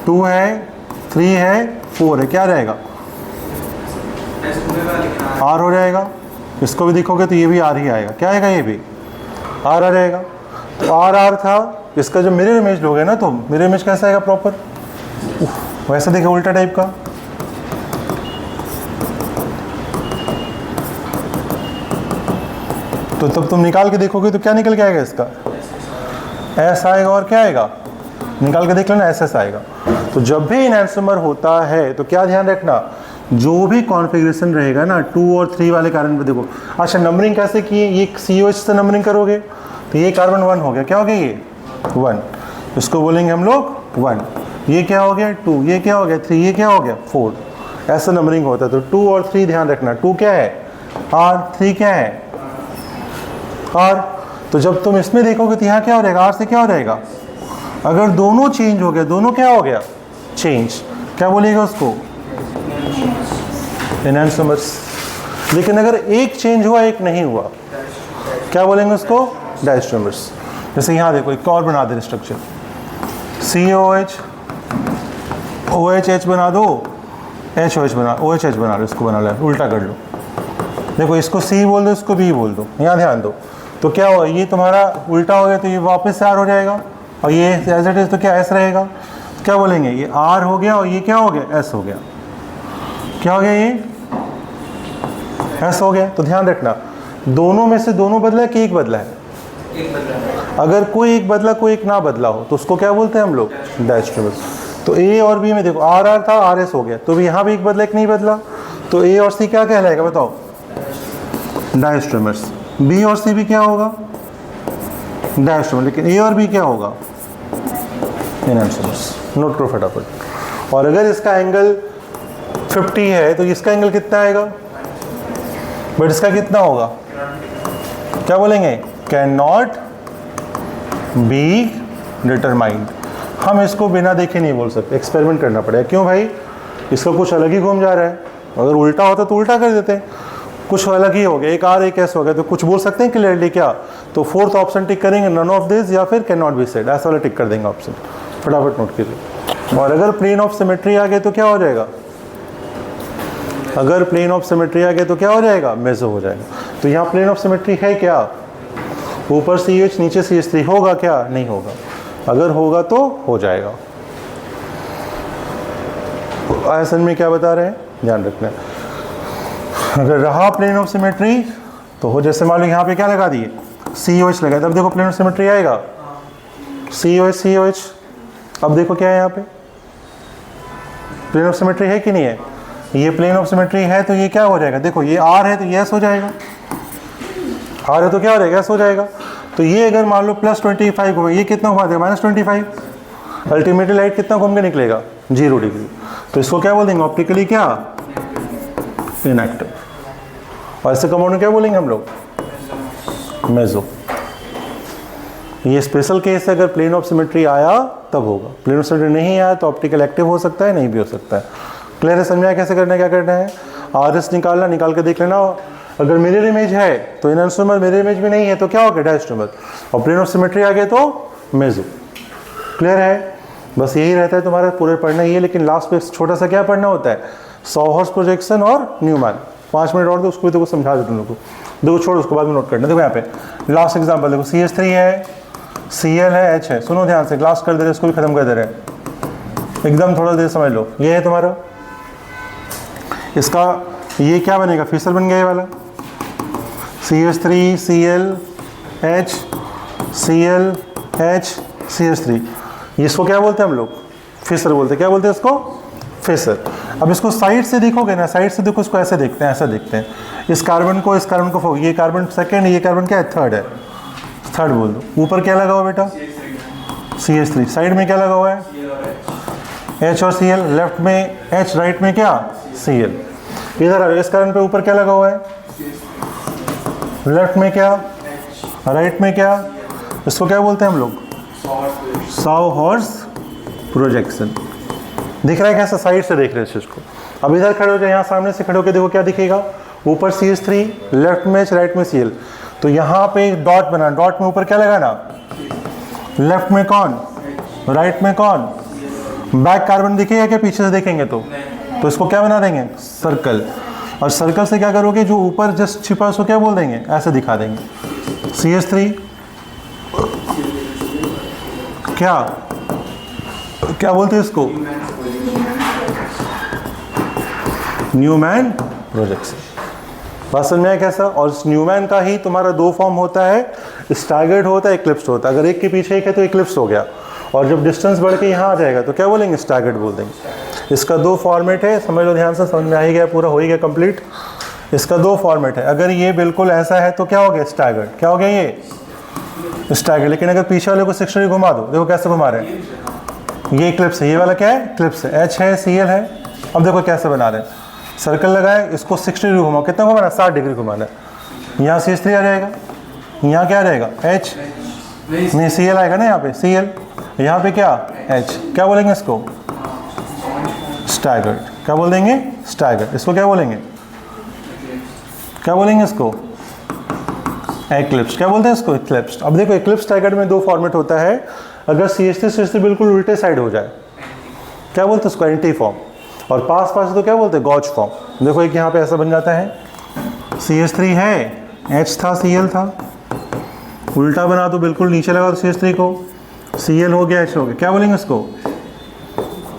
2 है, 3 है, 4 है, क्या रहेगा, R हो जाएगा। इसको भी देखोगे तो ये भी R ही आएगा, क्या आएगा, ये भी R आ जाएगा। तो R था, इसका जो मिरर इमेज लोगे ना तुम, मिरर इमेज कैसा आएगा, प्रॉपर वैसे देखो, उल्टा टाइप का। तो तब तुम निकाल के देखोगे तो क्या निकल के आएगा, इसका एस आएगा, और क्या आएगा, निकाल के देख लेना, एस आएगा। तो जब भी एनांसोमर होता है तो क्या ध्यान रखना, जो भी कॉन्फ़िगरेशन रहेगा ना 2 और 3 वाले कार्बन पे देखो। अच्छा नंबरिंग कैसे किए, ये COH से नंबरिंग करोगे तो ये कार्बन 1 हो गया, क्या हो गया, ये 1, इसको बोलेंगे हम लोग 1। ये क्या हो गया, 2, ये क्या हो गया, 3, ये क्या हो गया, 4। ऐसा नंबरिंग होता है। तो 2 और 3 ध्यान रखना, 2 क्या है, R, 3 क्या है, R। तो जब तुम इसमें देखोगे तो यहाँ क्या हो जाएगा, R से क्या हो जाएगा, अगर दोनों चेंज हो गया, दोनों क्या हो गया, चेंज, क्या बोलेगा उसको, एनांसोमर्स। लेकिन अगर एक चेंज हुआ, एक नहीं हुआ, क्या बोलेंगे उसको, डायस्ट्रोमर्स। जैसे यहाँ देखो एक और बना दे स्ट्रक्चर, COH, OH बना दो, HOH बना, OH बना लो, इसको बना लो, उल्टा कर लो। देखो इसको C बोल दो, इसको B बोल दो, यहाँ ध्यान दो। तो क्या हुआ, ये तुम्हारा उल्टा हो गया तो ये वापस से R हो जाएगा, और ये एज इट इज तो क्या S रहेगा। तो क्या बोलेंगे, ये R हो गया और ये क्या हो गया, S हो गया। क्या हो गया, ये S हो गया। तो ध्यान रखना, दोनों में से दोनों बदला है कि एक बदला है,
एक बदला है।
अगर कोई एक बदला कोई एक ना बदला हो तो उसको क्या बोलते हैं हम लोग, डायस्ट्रोमर्स। तो A और B में देखो RR था, RS हो गया, तो भी यहाँ भी एक बदला एक नहीं बदला, तो A और C क्या कहलाएगा बताओ, डायस्ट्रोमर्स। B और C भी क्या होगा, डायस्ट्रोमर। लेकिन A और B क्या होगा, एनांसोमर्स। नोट करो फटाफट। और अगर इसका एंगल 50 है तो इसका एंगल कितना आएगा, बट इसका कितना होगा, क्या बोलेंगे, कैन नॉट बी डिटरमाइंड। हम इसको बिना देखे नहीं बोल सकते, एक्सपेरिमेंट करना पड़ेगा। क्यों भाई, इसका कुछ अलग ही घूम जा रहा है, अगर उल्टा होता तो उल्टा कर देते, कुछ अलग ही हो गया, एक R एक S हो गया, तो कुछ बोल सकते हैं क्लियरली क्या, तो फोर्थ ऑप्शन टिक करेंगे, नन ऑफ दिस, या फिर कैन नॉट बी सेड, ऐसा वाला टिक कर देंगे ऑप्शन, फटाफट नोट कीजिए। और अगर प्लेन ऑफ सिमेट्री आ गए तो क्या हो जाएगा, अगर प्लेन ऑफ सिमेट्री आ गया तो क्या हो जाएगा, मेसो हो जाएगा। तो यहाँ प्लेन ऑफ सिमेट्री है क्या, ऊपर CH नीचे CH3 होगा क्या, नहीं होगा, अगर होगा तो हो जाएगा। आयसन में क्या बता रहे हैं, ध्यान रखना, अगर रहा प्लेन ऑफ सिमेट्री तो हो, जैसे मान लो यहाँ पे क्या लगा दिए, COH लगा, तब देखो प्लेन ऑफ सिमेट्री आएगा, COH COH। अब देखो क्या है यहाँ पे, प्लेन ऑफ सिमेट्री है कि नहीं है, ये प्लेन ऑफ सिमेट्री है तो ये क्या हो जाएगा, देखो ये R है तो ये S हो जाएगा, R है तो क्या हो जाएगा, S हो जाएगा। तो ये अगर मान लो +25 होगा, ये कितना घुमा देगा, -25, अल्टीमेटली लाइट कितना घूम के निकलेगा, 0 डिग्री। तो इसको क्या बोल देंगे ऑप्टिकली, क्या, इनएक्टिव। और ऐसे कंपाउंड में क्या बोलेंगे हम लोग? मेसो। ये स्पेशल केस है, अगर प्लेन ऑफ सिमेट्री आया तब होगा, प्लेन ऑफ सिमेट्री नहीं आया तो ऑप्टिकल एक्टिव हो सकता है, नहीं भी हो सकता है। क्लियर है? समझा कैसे करना है, क्या करना है? RS निकालना, निकाल के देख लेना, अगर मिरर इमेज है तो एनांसोमर, मिरर इमेज भी नहीं है तो क्या हो गया? डायस्टोमर। और प्लेन ऑफ सिमेट्री आ गया तो मेसो। क्लियर है? बस यही रहता है तुम्हारा, पूरे पढ़ना ही है, लेकिन लास्ट पे छोटा सा क्या पढ़ना होता है? सॉहर्स प्रोजेक्शन और न्यूमैन। 5 मिनट और दो, उसको भी तो कुछ समझा दो तुम लोग को। देखो छोड़ो, उसको बाद में नोट करना। देखो यहाँ पे लास्ट एग्जाम्पल देखो, CH3 है, Cl है, H है। सुनो ध्यान से, क्लास कर दे रहे, इसको भी खत्म कर दे रहे हैं एकदम, थोड़ा देर समझ लो। ये है तुम्हारा, इसका ये क्या बनेगा? फिशर बन गया ये वाला, CH3 Cl H Cl H CH3। इसको क्या बोलते हैं हम लोग? फिशर बोलते हैं। क्या बोलते हैं इसको? फिशर। अब इसको साइड से देखोगे ना, साइड से देखो, इसको ऐसे देखते हैं, ऐसा देखते हैं। इस कार्बन को ये कार्बन सेकंड, ये कार्बन क्या है? थर्ड है, थर्ड बोल दो। ऊपर क्या लगा हुआ बेटा? CH3। साइड में क्या लगा हुआ है? H और Cl। लेफ्ट में H, राइट में क्या? Cl। इधर इस कार्बन पे ऊपर क्या लगा हुआ है? लेफ्ट में क्या, राइट में क्या? इसको क्या बोलते हैं हम लोग? सॉहर्स प्रोजेक्शन। दिख रहा है कैसा? साइड से देख रहे हैं इसको। अब इधर खड़े हो जाए, यहाँ सामने से खड़े होकर देखो क्या दिखेगा? ऊपर CH3, लेफ्ट में H, राइट में Cl। तो यहाँ पे डॉट बना, डॉट में ऊपर क्या लगाना? लेफ्ट में कौन, राइट में कौन? बैक कार्बन दिखेगा क्या पीछे से देखेंगे तो इसको क्या बना देंगे? सर्कल। और सर्कल से क्या करोगे? जो ऊपर जस्ट छिपा उसको क्या बोल देंगे? ऐसे दिखा देंगे। CH3 क्या बोलते हैं इसको? Newman projection. बात समझ में आया कैसा? और इस न्यूमैन का ही तुम्हारा दो फॉर्म होता है, स्टैगर्ड होता है, इक्लिप्स्ड होता है। अगर एक के पीछे एक है तो इक्लिप्स हो गया, और जब डिस्टेंस बढ़ के यहाँ आ जाएगा तो क्या बोलेंगे? स्टैगर्ड बोल देंगे। इसका दो फॉर्मेट है, समझ लो ध्यान से, समझ में आ ही गया, पूरा हो ही गया कंप्लीट। इसका दो फॉर्मेट है, अगर ये बिल्कुल ऐसा है तो क्या हो गया? स्टैगर्ड। क्या हो गया? ये स्टैगर्ड। लेकिन अगर पीछे वाले को 60 डिग्री घुमा दो, देखो कैसे घुमा रहे हैं, ये क्लिप्स है, ये वाला क्या है? क्लिप्स है, H है, Cl है। अब देखो कैसे बना रहे हैं, सर्कल लगाए, इसको 60 डिग्री घुमाओ, कितना घुमाना? 60 डिग्री घुमाना है। यहाँ CH3 आ जाएगा, यहाँ क्या आ जाएगा? H नहीं, Cl आएगा ना यहाँ पे, Cl, यहाँ पे क्या? H। क्या बोलेंगे इसको? स्टैगर्ड। क्या बोल देंगे? स्टैगर्ड। इसको क्या बोलेंगे? क्या बोलेंगे इसको? एक्लिप्स। क्या बोलते हैं इसको? एक्लिप्स। अब देखो एक्लिप्स स्टैगर्ड में दो फॉर्मेट होता है। अगर CH3 बिल्कुल उल्टे साइड हो जाए, क्या बोलते हैं इसको? Anti form. और पास पास तो क्या बोलते हैं? Gauche form. देखो एक यहाँ पे ऐसा बन जाता है, CH3 है, H था, Cl था, उल्टा बना दो, बिल्कुल नीचे लगा दो CH3 को, Cl हो गया, H हो गया। क्या बोलेंगे इसको?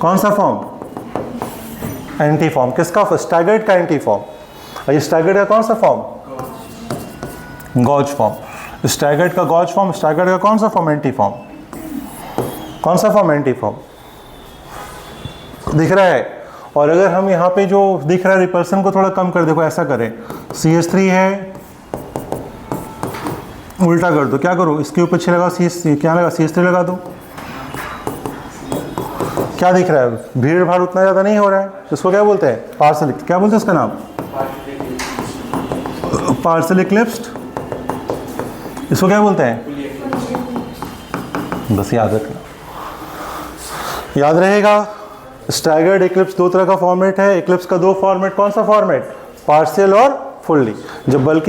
कौन सा फॉर्म? Anti form. किसका? स्टैगर्ड का एंटी फॉर्म। और ये स्टैगर्ड का कौन सा फॉर्म? Gauche form. स्टैगर्ड का गॉज फॉर्म, स्टैगर्ड का कौन सा फॉर्म? Anti form. कौन सा फॉर्म? Anti form. दिख रहा है? और अगर हम यहाँ पे जो दिख रहा है रिपल्सन को थोड़ा कम कर, देखो ऐसा करें, CH3 है, उल्टा कर दो, क्या करो? इसके ऊपर 6 लगाओ, क्या लगा? CH3 लगा दो। क्या दिख रहा है? भीड़ भाड़ उतना ज़्यादा नहीं हो रहा है। इसको क्या बोलते हैं? पार्सल। क्या बोलते हैं इसका नाम? Parcel eclipsed. इसको क्या बोलते हैं? बस याद रखना, याद रहेगा। स्टैगर्ड इक्लिप्स दो तरह का फॉर्मेट है। इक्लिप्स का दो फॉर्मेट, कौन सा फॉर्मेट? पार्शियल और फुल्ली। जब बल्कि